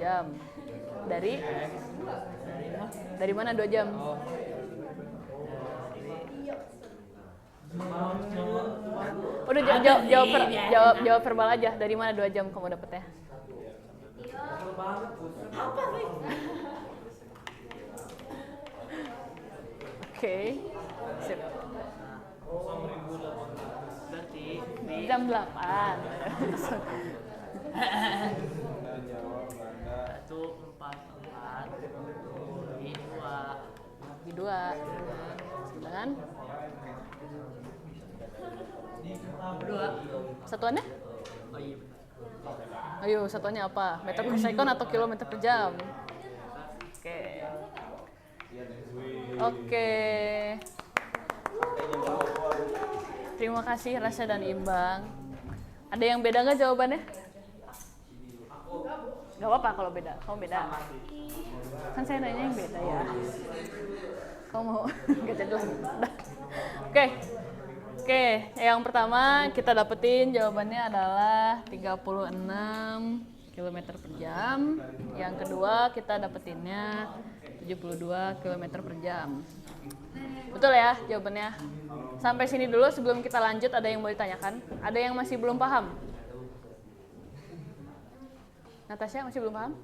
jam. Dari mana 2 jam? Udah jawab verbal aja. Dari mana 2 jam kamu dapetnya? Oke. Sip. Berarti di Jam 8. 144 di 2 Di 2. Dengan 2. satuannya? Oh iya. Ayo, satuannya apa? Meter per second atau kilometer per jam? Oke. Oke. Terima kasih Rasya dan Imbang. Ada yang beda nggak jawabannya? Gak apa-apa kalau beda. Kamu beda. Kan saya nanya yang beda ya. Kamu mau nggak jadi lagi? Udah. Oke, yang pertama kita dapetin jawabannya adalah 36 km per jam. Yang kedua kita dapetinnya 72 km per jam. Betul ya jawabannya? Sampai sini dulu sebelum kita lanjut, ada yang mau ditanyakan? Ada yang masih belum paham? Natasha masih belum paham?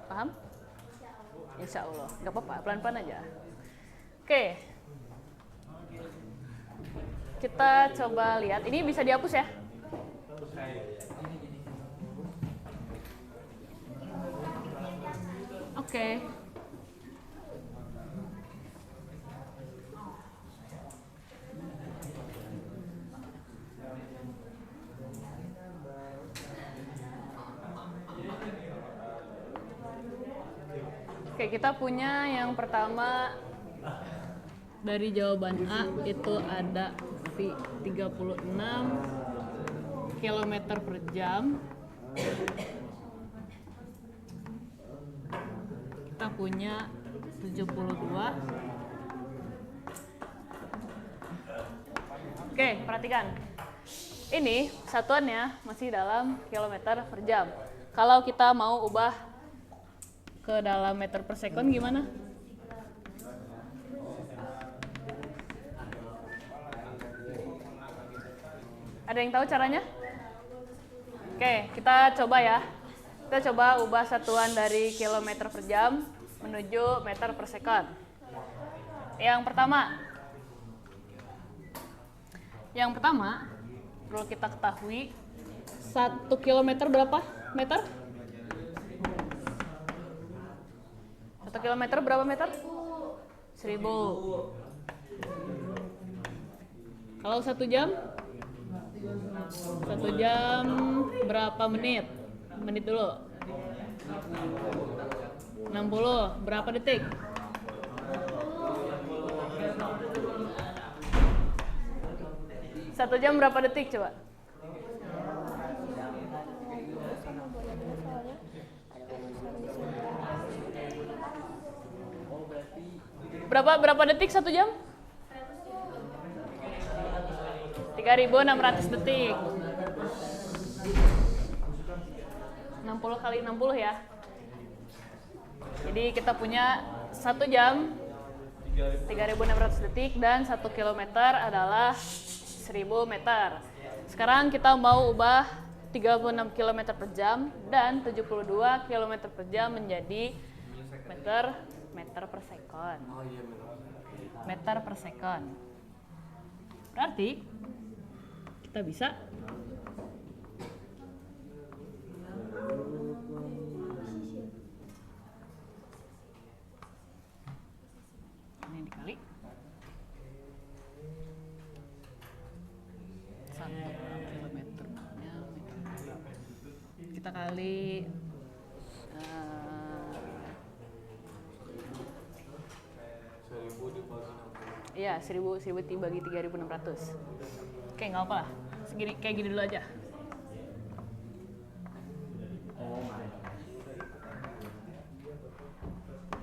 Paham? Insya Allah, nggak apa-apa, pelan-pelan aja. Oke. Kita coba lihat, ini bisa dihapus ya? Oke. Oke, kita punya yang pertama dari jawaban A itu ada V 36 km per jam. Kita punya 72. Oke, perhatikan. Ini satuannya masih dalam kilometer per jam. Kalau kita mau ubah ke dalam meter per second gimana? Ada yang tahu caranya? Oke, kita coba ya. Kita coba ubah satuan dari kilometer per jam menuju meter per second. Yang pertama perlu kita ketahui 1 kilometer berapa meter? 1 kilometer berapa meter? 1000. Kalau 1 jam? 1 jam berapa menit? Menit dulu. 60. Berapa detik? 1 jam berapa detik coba? Berapa detik 1 jam? 3.600 detik. 60 kali 60 ya. Jadi kita punya 1 jam 3.600 detik dan 1 kilometer adalah 1000 meter. Sekarang kita mau ubah 36 km per jam dan 72 km per jam menjadi meter per second. Meter per second. Berarti kita bisa ini dikali 1 kilometernya kita kali iya 1000 dibagi 3.600. Oke, nggak apa lah. Kayak gini dulu aja.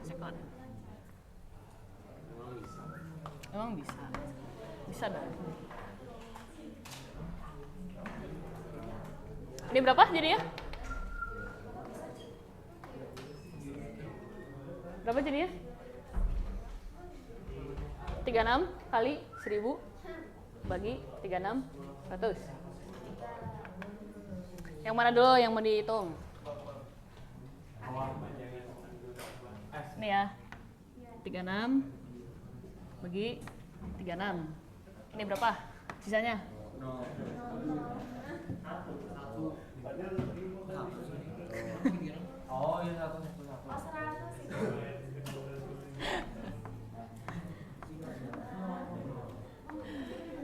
Second. Emang bisa. Bisa dong. Ini berapa jadinya? Berapa jadinya? 36 kali 1000. bagi 3600. Yang mana dulu yang mau dihitung? Ini ya. 36 bagi 36. Ini berapa sisanya? Oh iya, satu. Oh, 100 sih.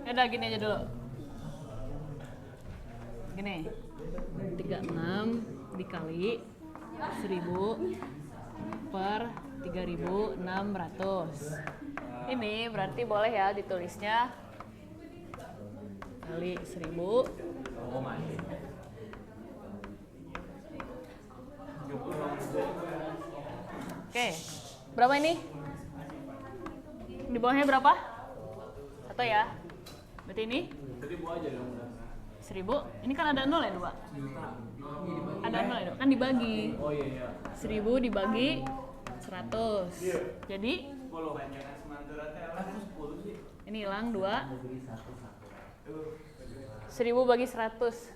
Ya udah gini aja dulu. Gini. 36 dikali 1000 per 3600. Ini berarti boleh ya ditulisnya kali 1000. Oh my. Oke, berapa ini? Di bawahnya berapa? 1 ya. Berarti ini? 1000. Ini kan ada 0 ya 2? Ada 0 ya 2? Kan dibagi. Oh iya. 1000 dibagi 100. Jadi ini hilang 2. 1000 bagi 100.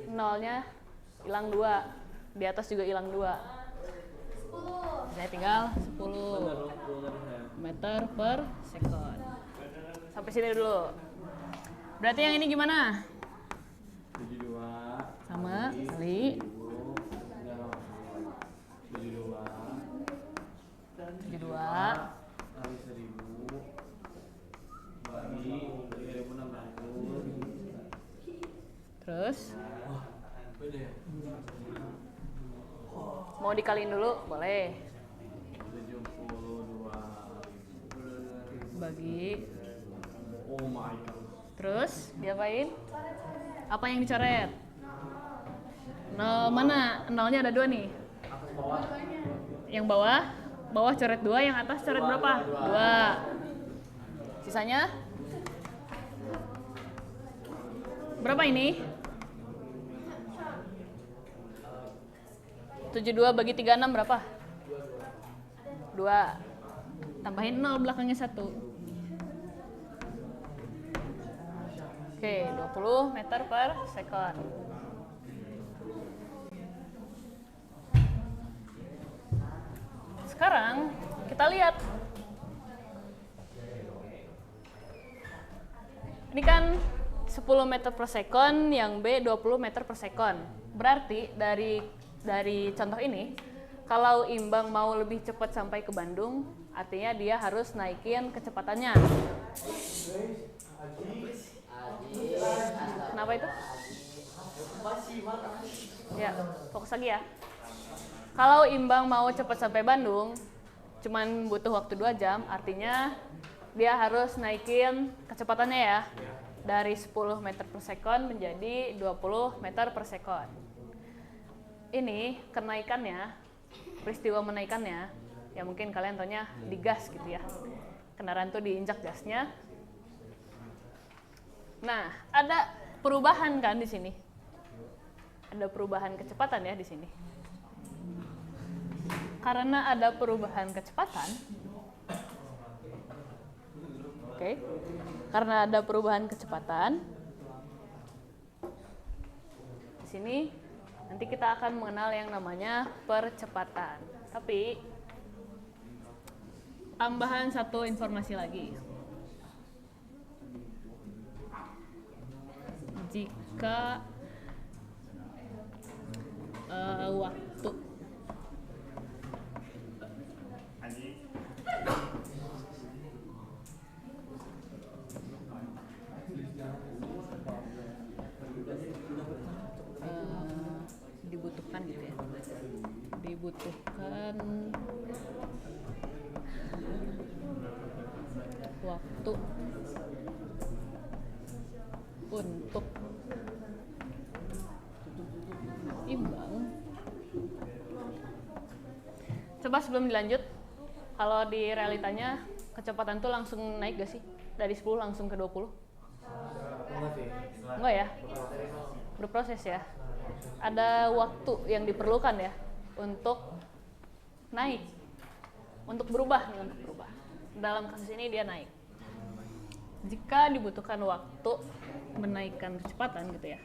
Nolnya hilang 2. Di atas juga hilang 2. 10. Saya tinggal 10 meter per second. Sampai sini dulu. Berarti yang ini gimana? 72 Sama kali 72 kali 1000 bagi 3600. terus Beda ya? mau dikaliin dulu boleh 72 bagi oh my god. terus diapain? Apa yang dicoret? Nol mana? Nolnya ada 2 nih. Atas bawah. Yang bawah coret 2, yang atas coret berapa? 2. Sisanya? Berapa ini? 72 bagi 36 berapa? 2. Tambahin 0 belakangnya 1. Oke, 20 meter per second. Sekarang kita lihat. Ini kan 10 meter per second, yang B 20 meter per second. Berarti dari contoh ini, kalau Imbang mau lebih cepat sampai ke Bandung, artinya dia harus naikin kecepatannya. Kenapa itu? Ya, fokus lagi ya. Kalau Imbang mau cepat sampai Bandung, cuman butuh waktu 2 jam, artinya dia harus naikin kecepatannya ya. Dari 10 meter per second menjadi 20 meter per second. Ini kenaikannya, peristiwa menaikannya, ya mungkin kalian taunya di gas gitu ya. Kendaraan tuh diinjak gasnya. Nah, ada perubahan kan di sini. Ada perubahan kecepatan ya di sini. Karena ada perubahan kecepatan, oke. Karena ada perubahan kecepatan, di sini nanti kita akan mengenal yang namanya percepatan. Tapi tambahan satu informasi lagi. Jika waktu dibutuhkan gitu ya, dibutuhkan waktu untuk Imbang. Coba sebelum dilanjut, kalau di realitanya kecepatan tuh langsung naik gak sih? Dari 10 langsung ke 20? Enggak ya? Berproses ya? Ada waktu yang diperlukan ya untuk naik, untuk berubah nih, untuk berubah. Dalam kasus ini dia naik. Jika dibutuhkan waktu menaikkan kecepatan gitu ya.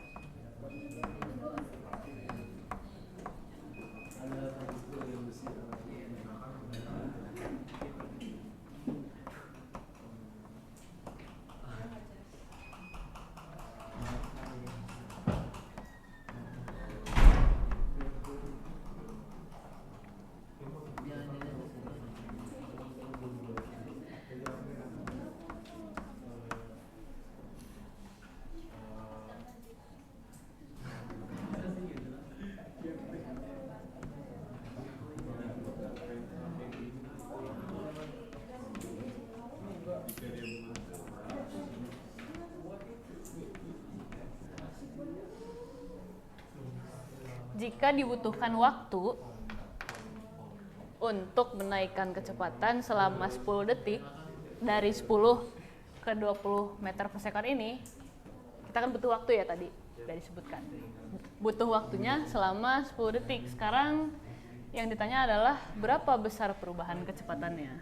Jika dibutuhkan waktu untuk menaikkan kecepatan selama 10 detik dari 10 ke 20 meter per sekon ini, kita kan butuh waktu ya tadi, sudah disebutkan. Butuh waktunya selama 10 detik. Sekarang yang ditanya adalah berapa besar perubahan kecepatannya.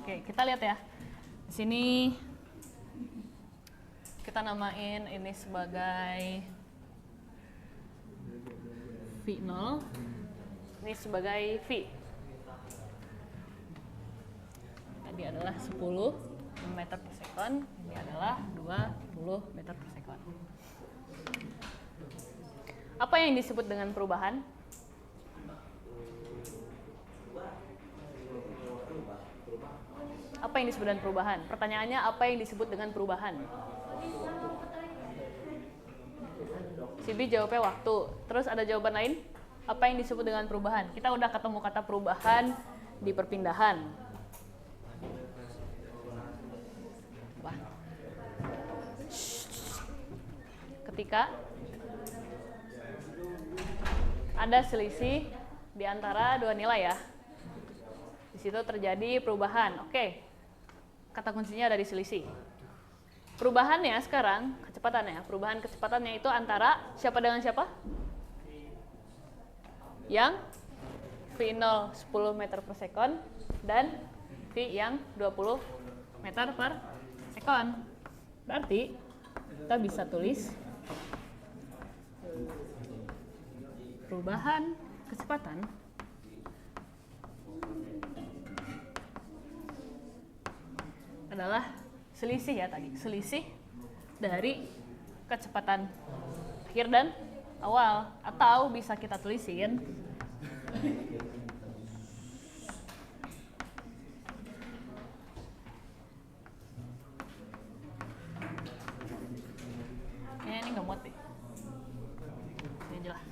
Oke, kita lihat ya. Di sini kita namain ini sebagai V0, ini sebagai V. Tadi adalah 10 meter per sekon, ini adalah 20 meter per sekon. Apa yang disebut dengan perubahan? Apa yang disebut dengan perubahan? Pertanyaannya, apa yang disebut dengan perubahan? Sibi jawabnya waktu. Terus ada jawaban lain? Apa yang disebut dengan perubahan? Kita udah ketemu kata perubahan di perpindahan. Wah. Ketika ada selisih di antara dua nilai ya. Di situ terjadi perubahan. Oke. Kata kuncinya ada di selisih. Perubahannya sekarang, kecepatannya, perubahan kecepatannya itu antara siapa dengan siapa? Yang V0 10 meter per sekon dan V yang 20 meter per sekon. Berarti kita bisa tulis perubahan kecepatan adalah selisih ya tadi, selisih dari kecepatan akhir dan awal, atau bisa kita tulisin ini nggak muat deh, ini aja lah.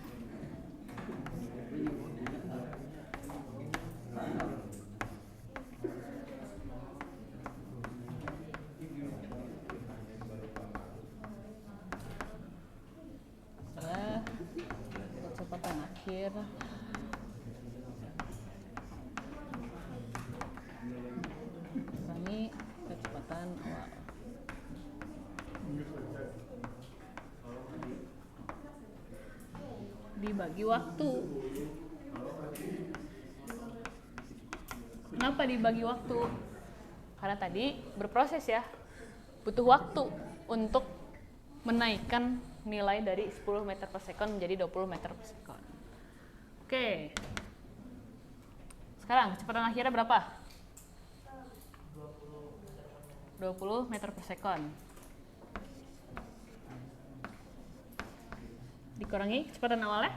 Kecepatan akhir kurangi kecepatan awal. Dibagi waktu. Kenapa dibagi waktu? Karena tadi berproses ya, butuh waktu untuk menaikkan nilai dari 10 meter per sekon menjadi 20 meter per sekon. Oke. Sekarang kecepatan akhirnya berapa? 20 meter per sekon. Dikurangi kecepatan awalnya?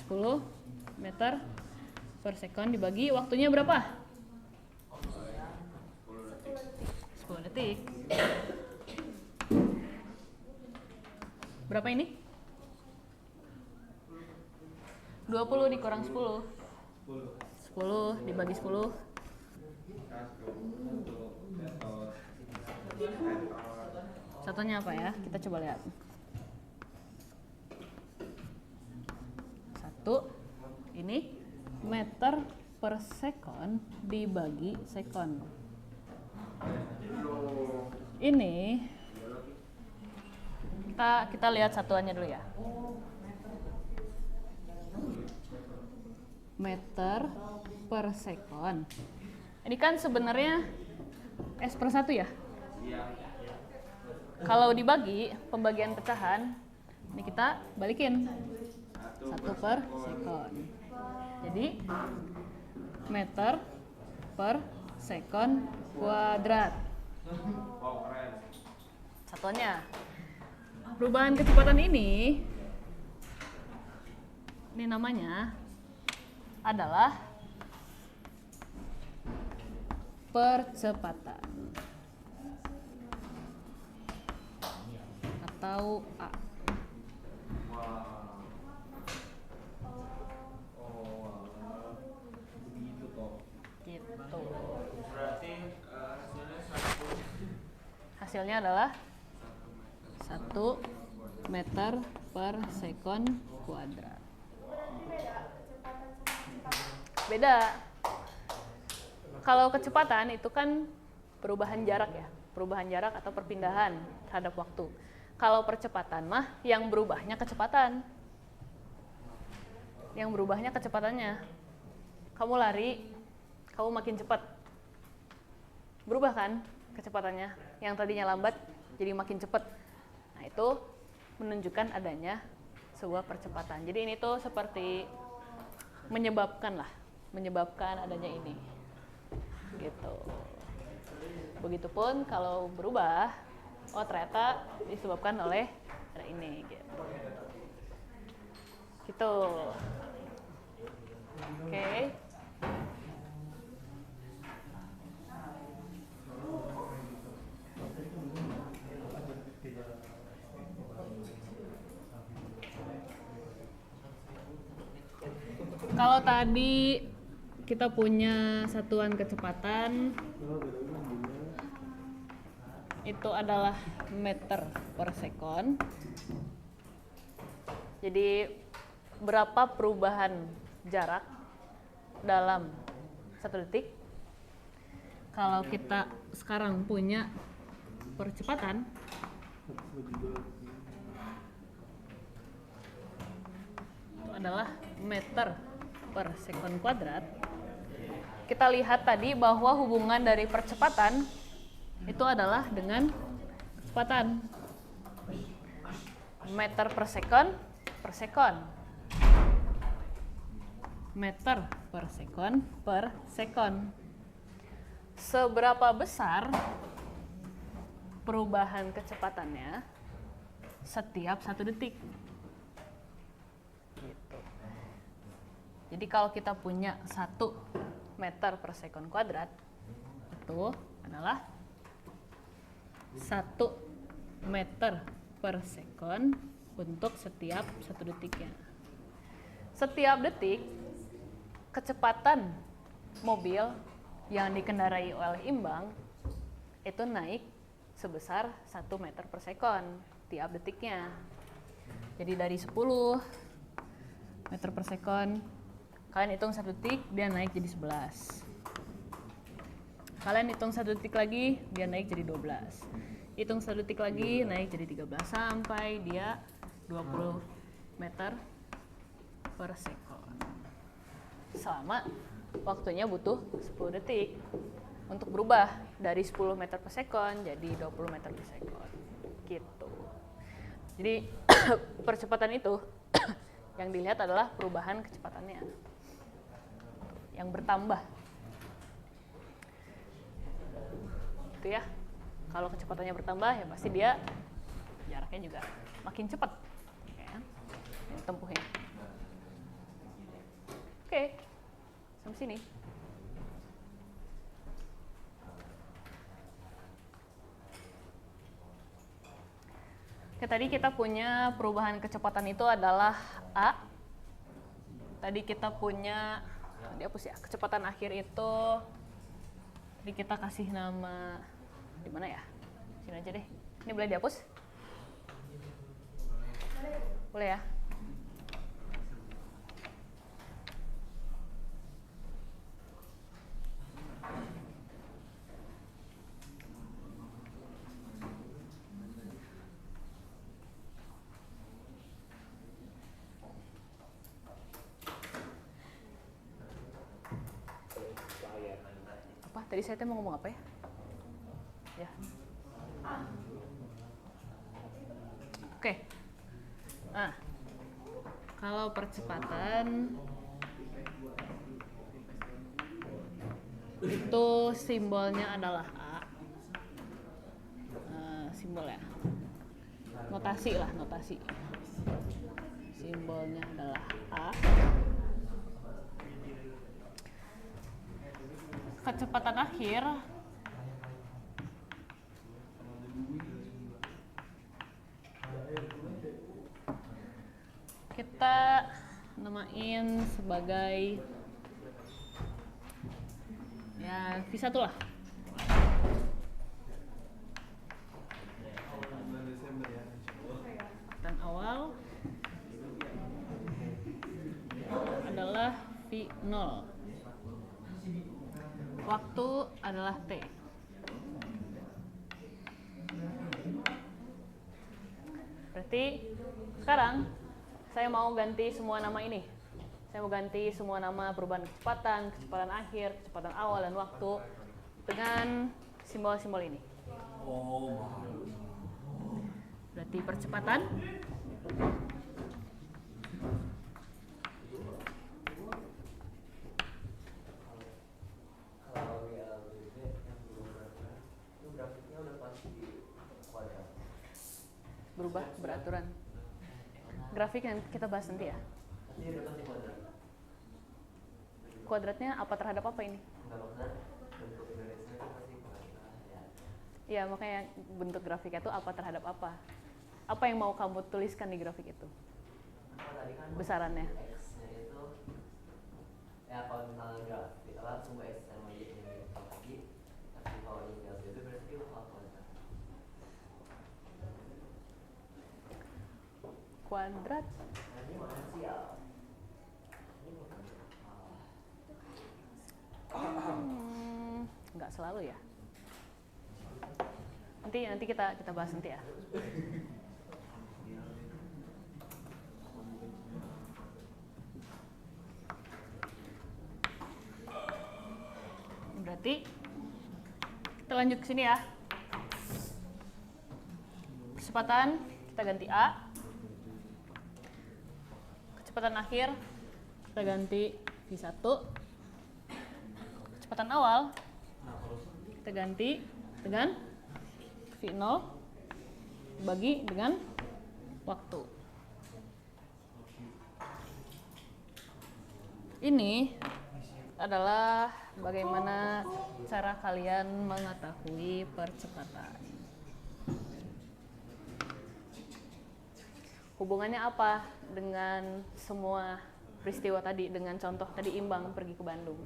10 meter per sekon dibagi waktunya berapa? 10 detik. Berapa ini? 20 dikurang 10. 10 dibagi 10. Satunya apa ya? Kita coba lihat. 1 ini meter per sekon dibagi sekon. Ini kita lihat satuannya dulu ya. Meter per sekon. Ini kan sebenarnya S/1 ya? Kalau dibagi, pembagian pecahan, ini kita balikin 1 per sekon. Jadi meter per sekon kuadrat. Satuannya. Perubahan kecepatan ini namanya adalah percepatan atau A. Gitu. Berarti Hasilnya adalah 1 meter per sekon kuadrat. Beda. Kalau kecepatan itu kan perubahan jarak ya, perubahan jarak atau perpindahan terhadap waktu. Kalau percepatan mah yang berubahnya kecepatan. Yang berubahnya kecepatannya. Kamu lari, kamu makin cepat. Berubah kan kecepatannya? Yang tadinya lambat jadi makin cepat. Nah, itu menunjukkan adanya sebuah percepatan. Jadi ini tuh seperti menyebabkan adanya ini. Gitu. Begitupun kalau berubah, oh ternyata disebabkan oleh ada ini gitu. Gitu. Oke. Kalau tadi kita punya satuan kecepatan itu adalah meter per sekon. Jadi berapa perubahan jarak dalam 1 detik? Kalau kita sekarang punya percepatan itu adalah meter per sekon kuadrat. Kita lihat tadi bahwa hubungan dari percepatan itu adalah dengan kecepatan. Meter per sekon per sekon. Meter per sekon. Seberapa besar perubahan kecepatannya setiap 1 detik? Gitu. Jadi kalau kita punya 1 meter per sekon kuadrat, itu adalah 1 meter per sekon untuk setiap 1 detiknya. Setiap detik, kecepatan mobil yang dikendarai oleh Imbang itu naik sebesar 1 meter per sekon tiap detiknya. Jadi dari 10 meter per sekon, kalian hitung 1 detik, dia naik jadi 11. Kalian hitung 1 detik lagi, dia naik jadi 12. Hitung 1 detik lagi, naik jadi 13 sampai dia 20 meter per sekon. Selama waktunya butuh 10 detik untuk berubah dari 10 meter per sekon jadi 20 meter per sekon. Gitu. Jadi percepatan itu yang dilihat adalah perubahan kecepatannya yang bertambah. Itu ya. Kalau kecepatannya bertambah ya pasti dia jaraknya juga makin cepat. Ya. Yang ditempuhnya. Oke. Sampai sini. Oke, tadi kita punya perubahan kecepatan itu adalah A. Tadi kita punya, dihapus ya, kecepatan akhir itu, tadi kita kasih nama, di mana ya? Sini aja deh. Ini boleh dihapus? Boleh ya? tadi saya mau ngomong apa ya? Ya. Oke. Nah, kalau percepatan itu simbolnya adalah A. Simbol ya. Notasi lah, notasi. Simbolnya adalah A. Kecepatan akhir kita namain sebagai ya V1 lah. Dan awal adalah V0. Waktu adalah T. Berarti sekarang saya mau ganti semua nama ini. Saya mau ganti semua nama perubahan kecepatan, kecepatan akhir, kecepatan awal, dan waktu dengan simbol-simbol ini. Berarti percepatan berubah beraturan. Grafik yang kita bahas nanti ya. Kuadratnya apa terhadap apa ini? Ya, makanya bentuk grafiknya itu apa terhadap apa? Apa yang mau kamu tuliskan di grafik itu? Besarannya. X-nya itu ya kalau misalnya grafik langsung X sama Y nya lagi, tapi kalau ini itu berarti bakal kuadrat. Kuadrat. Ini makasih ya. Nggak selalu ya. Nanti kita bahas nanti ya. Berarti kita lanjut ke sini ya. Kecepatan kita ganti A. Kecepatan akhir kita ganti V1. Kecepatan awal kita ganti dengan V0 bagi dengan waktu. Ini adalah bagaimana cara kalian mengetahui percepatan. Hubungannya apa dengan semua peristiwa tadi, dengan contoh tadi Imbang pergi ke Bandung.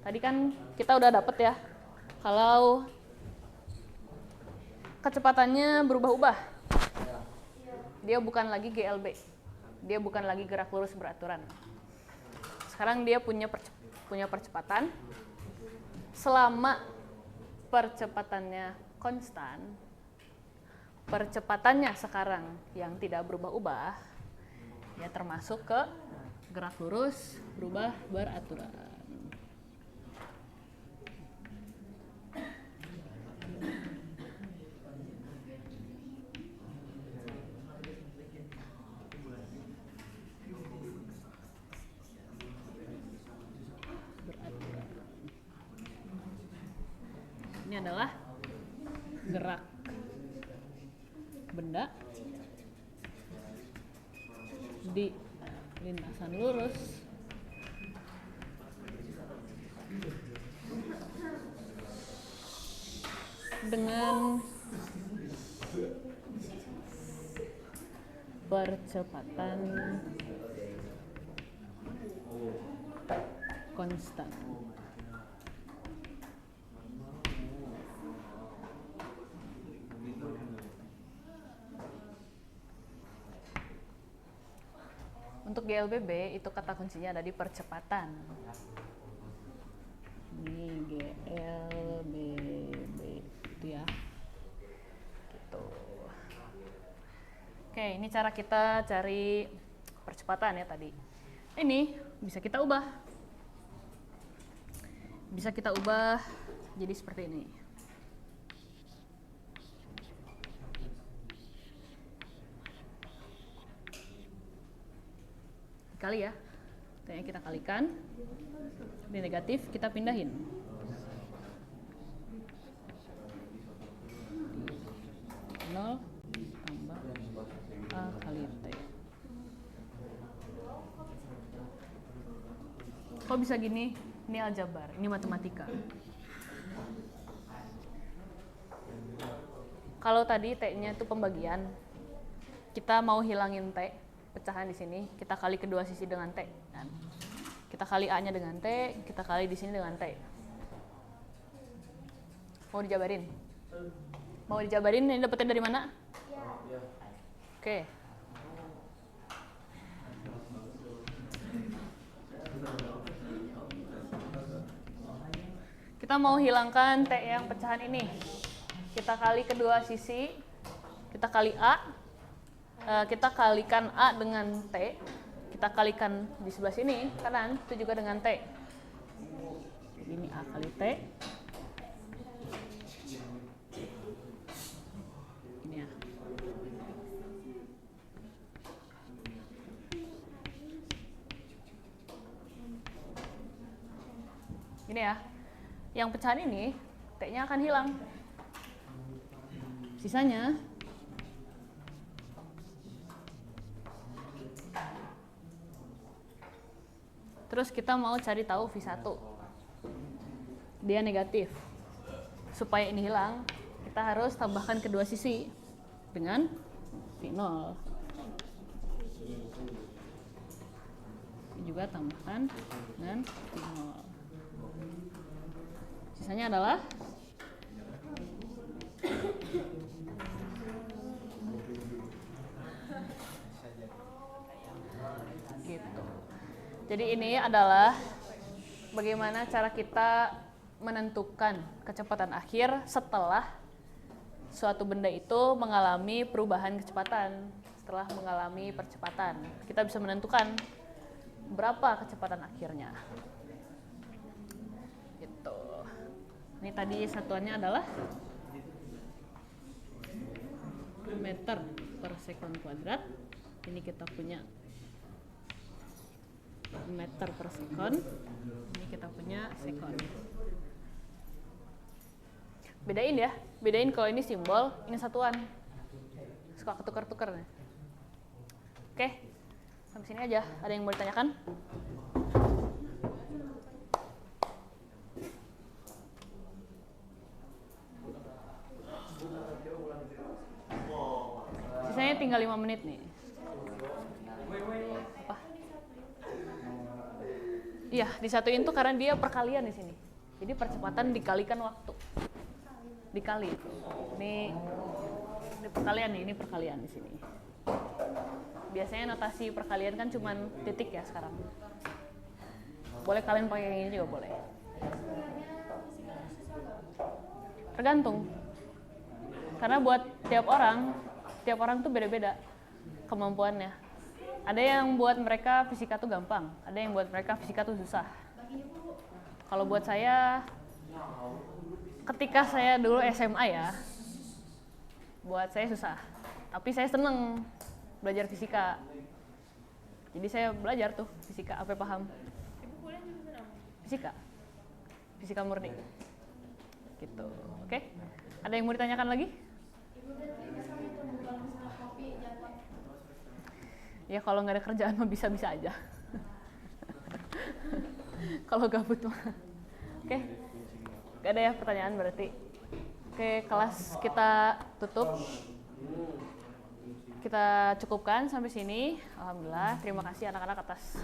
Tadi kan kita udah dapet ya, kalau kecepatannya berubah-ubah. Dia bukan lagi GLB, dia bukan lagi gerak lurus beraturan. Sekarang dia punya percepatan. Selama percepatannya konstan, percepatannya sekarang yang tidak berubah-ubah, ya termasuk ke gerak lurus berubah beraturan. Ini adalah gerak benda di lintasan lurus dengan percepatan konstan. Untuk GLBB itu kata kuncinya ada di percepatan. Ini GLBB itu ya. Gitu. Oke, ini cara kita cari percepatan ya tadi. Ini bisa kita ubah. bisa kita ubah jadi seperti ini. Kali ya, T-nya kita kalikan, ini negatif, kita pindahin. Nol tambah A kali T. Kok bisa gini? Ini aljabar, ini matematika. Kalau tadi T-nya itu pembagian, kita mau hilangin T, pecahan di sini, kita kali kedua sisi dengan T. Kan? Kita kali A-nya dengan T, kita kali di sini dengan T. Mau dijabarin? Mau dijabarin, ini dapetnya dari mana? Ya. Oke. Kita mau hilangkan T yang pecahan ini. Kita kali kedua sisi, kita kali A, kita kalikan A dengan T, kita kalikan di sebelah sini, kanan, itu juga dengan T. Ini A kali T. Ini ya. Gini ya. Yang pecahan ini, T-nya akan hilang. Sisanya terus kita mau cari tahu V1. Dia negatif. Supaya ini hilang, kita harus tambahkan kedua sisi dengan V0. Ini juga tambahkan dengan V0. Sisanya adalah gitu. Jadi ini adalah bagaimana cara kita menentukan kecepatan akhir setelah suatu benda itu mengalami perubahan kecepatan. Setelah mengalami percepatan, kita bisa menentukan berapa kecepatan akhirnya. Gitu. Ini tadi satuannya adalah meter per sekon kuadrat. Ini kita punya meter per sekon. Ini kita punya sekon. Bedain ya, bedain kalau ini simbol, ini satuan. Suka ketukar-tukar nih. Oke, sampai sini aja. Ada yang mau ditanyakan? Sisanya tinggal 5 menit nih. Apa? Iya, disatuin tuh karena dia perkalian di sini. Jadi percepatan dikalikan waktu. Dikali. Ini perkalian nih, ini perkalian di sini. Biasanya notasi perkalian kan cuman titik ya sekarang. Boleh kalian pakai yang ini juga boleh. Tergantung. Karena buat tiap orang tuh beda-beda kemampuannya. Ada yang buat mereka fisika tuh gampang, ada yang buat mereka fisika tuh susah. Kalau buat saya, ketika saya dulu SMA ya, buat saya susah. Tapi saya seneng belajar fisika. Jadi saya belajar tuh fisika, apa paham? Fisika. Fisika murni. Gitu. Oke? Ada yang mau ditanyakan lagi? Ya kalau nggak ada kerjaan mah bisa-bisa aja. Kalau gabut mah. Oke. Gak ada ya pertanyaan berarti. Oke, kelas kita tutup. Kita cukupkan sampai sini. Alhamdulillah. Terima kasih anak-anak atas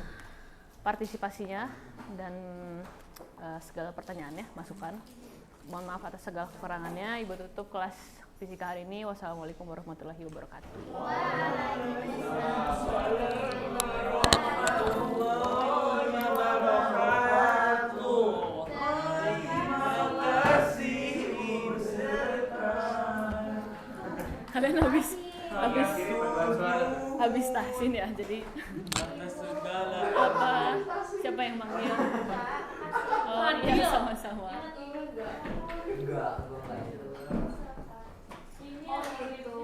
partisipasinya dan segala pertanyaannya, masukan. Mohon maaf atas segala kekurangannya. Ibu tutup kelas fisika hari ini. Wassalamualaikum warahmatullahi wabarakatuh. Kalian habis tahsin ya, jadi apa? Siapa yang manggil? Oh, Iya, sama-sama. Enggak, gua enggak itu. Ini gitu.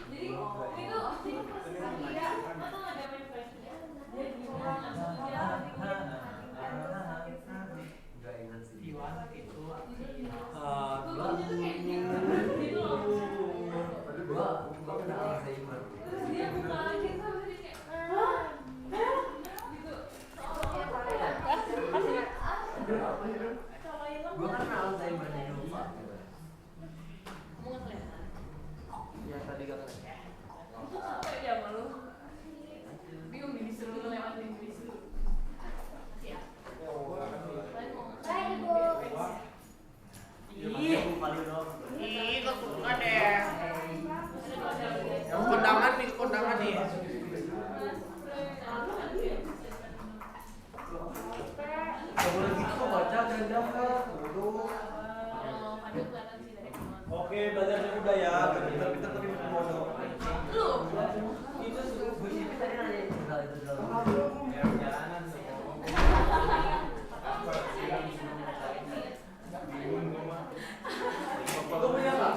Jadi itu Enggak ingat sih. Iwan itu Gua kena Alzheimer. Gua kena Alzheimer nih lupa. Ya tadi kata. Bingung nih disuruh lewat Inggris dulu. Baik, Ibu. ih kesukaan deh. Kondangan nih, kondangan nih. Gak boleh gitu kok baca jam kan. Oke, belajarnya udah ya. Kita tadi mau Itu Bu Siti tadi nanya jurnal itu dalam. jalanan Itu punya nggak?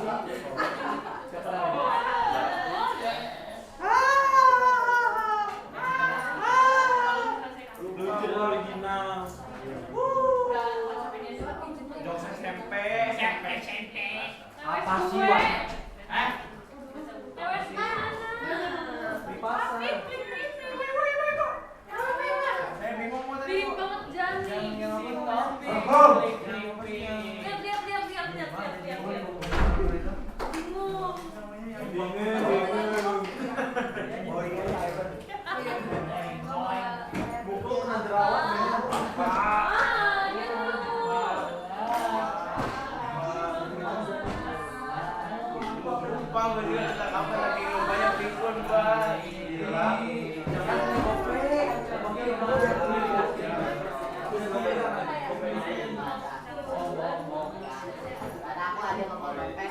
Lucu original. Jokes SMP. Apa sih, Wak? Di pasar. Saya bingung mau tadi. Oh iya, buku pernah jerawat lupa dia kita kapan lagi banyak pikun Pak. Gila. Aku ada ngomong dompet.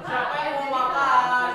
Siapa yang mau makan?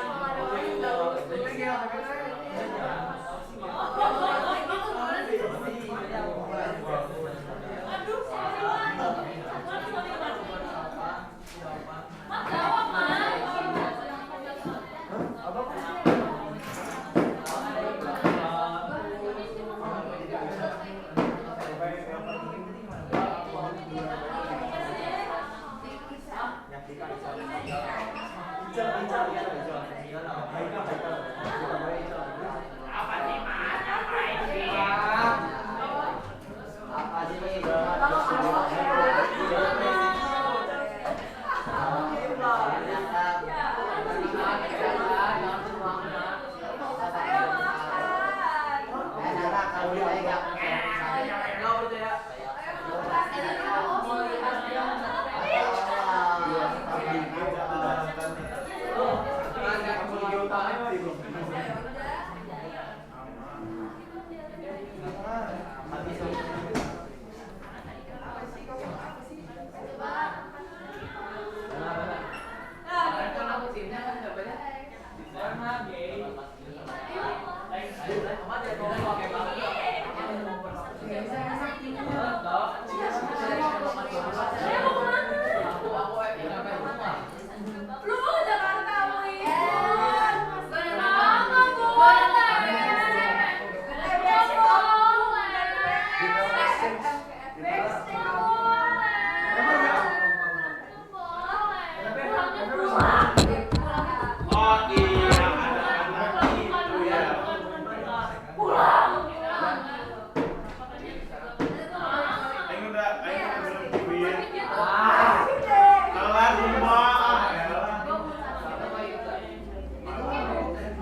Kelar semua.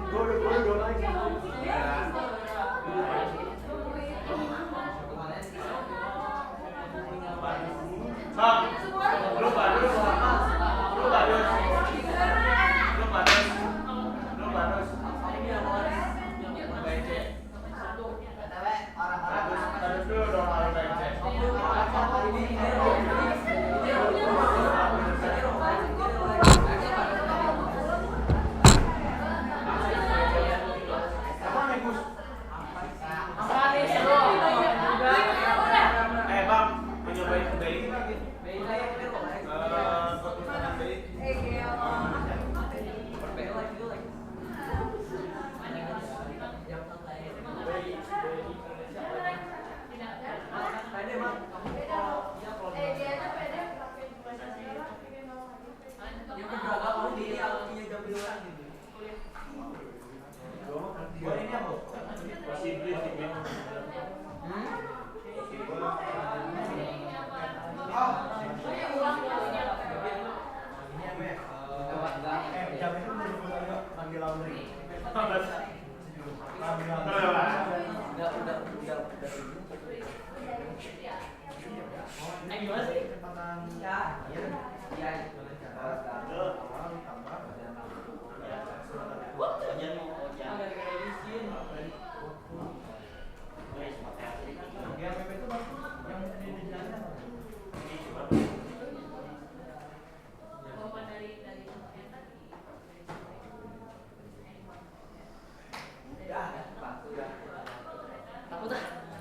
Gue udah lagi. Bang, lu badus. Badus dulu dong kalau becek. Bang, mau nyobain bayi lagi?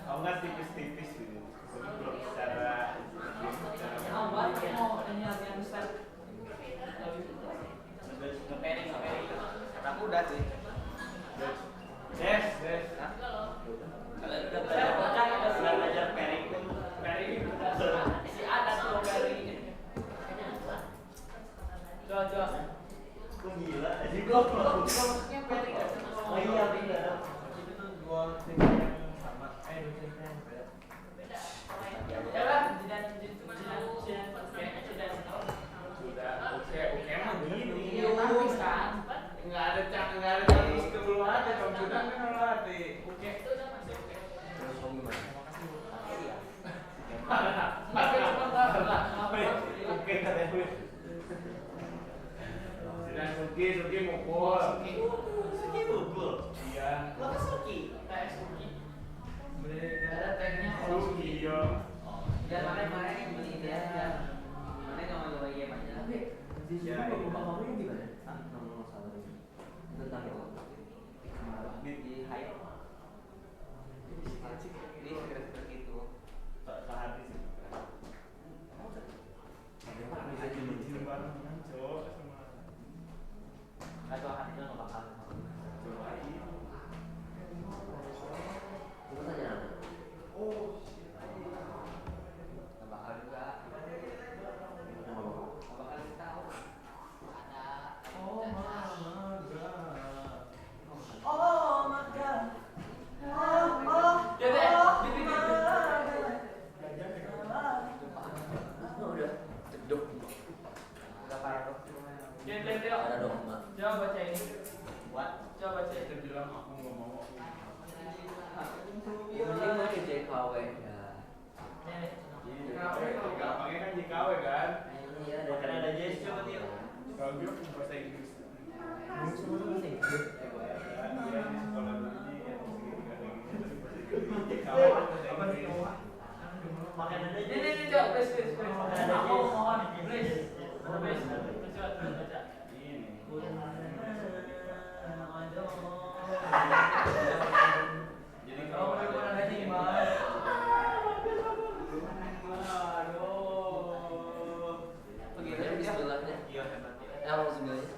Kalau nggak tipis-tipis gitu. Jadi belum secara Aku udah sih. Des. Kalau udah belajar pairing si ada tuh pairing. Coba. Kok gila? Jadi Maksudnya pairing. Oh iya, beda. Itu tuh dua tim yang sama. Dua tim yang beda. Ya lah, dan cuma oke mah gini. Kan. Enggak ada terus belum ada komputer kan latih. Oke. Oke katanya gue. Dan Suki mukul. Suki mukul. Iya. Lo ke Suki? Suki. Ada tagnya Suki yo. Ya mana yang beli dia ya. Mana yang mau coba game aja. Ya. Nomor satu itu tentang di hype. Ini seperti itu. Sehati sih. Bisa cium bareng kan, Cok, sama. Atau hatinya nggak bakal. Cobain. Itu saja namanya. Oh, Nggak bakal juga. Nggak bakal tahu. Ada. oh my god. Oh my god. Ya deh, Udah cedok. Nggak parah dong. Dia Ada dong mbak. coba baca ini. What? Coba baca Dia ini. bilang aku nggak mau. Mending mah di JKW ya. Gampangnya kan JKW kan. Iya, Bahkan ada Jess coba dia. Kalau dia bahasa Inggris. Semua tuh bahasa Inggris. Dia di sekolah dulu di JKW kan bahasa Inggris. Makan ada Ini coba please. Aku mohon please. Please coba baca. Ini. Jadi Kalau mau ikut ada nih, Mas. Begitu bismillahnya. Iya hebatnya. Emang bismillahnya.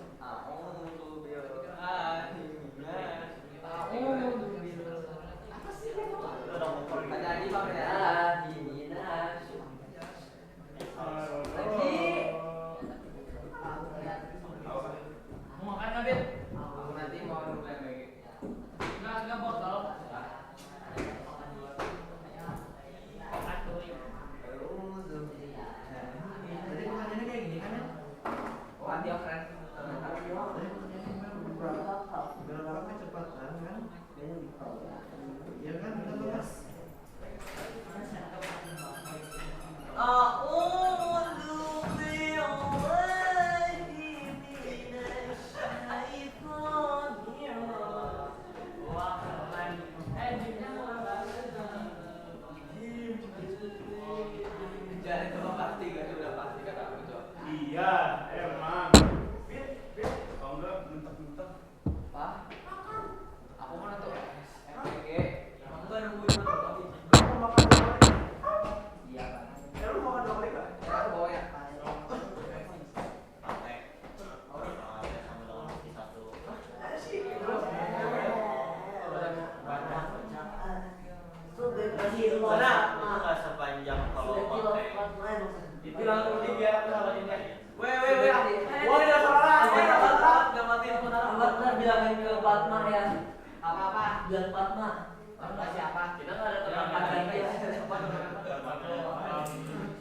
Fatma ya. Apa-apa? Bilang Fatma. Fatma siapa? Kita nggak ada teman Yang lagi ya. Apa namanya?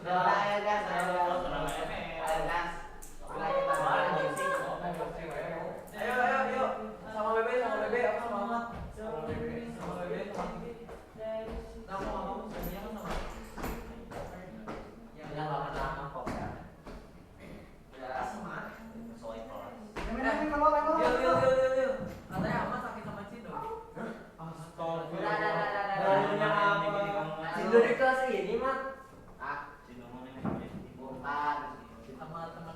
Saudara Ayo gas, ayo gas. Ayo. Sama Bebe, aku sama Ahmad. Sama Bebe. Kamu mau semuanya kan sama. Yang nggak pernah ngakok ya. Ya sama. Soal kelas. Yuk. Katanya Ahmad sakit sama Cindo. Cindo di kelas ini, Mat. Ah, bukan. Sama teman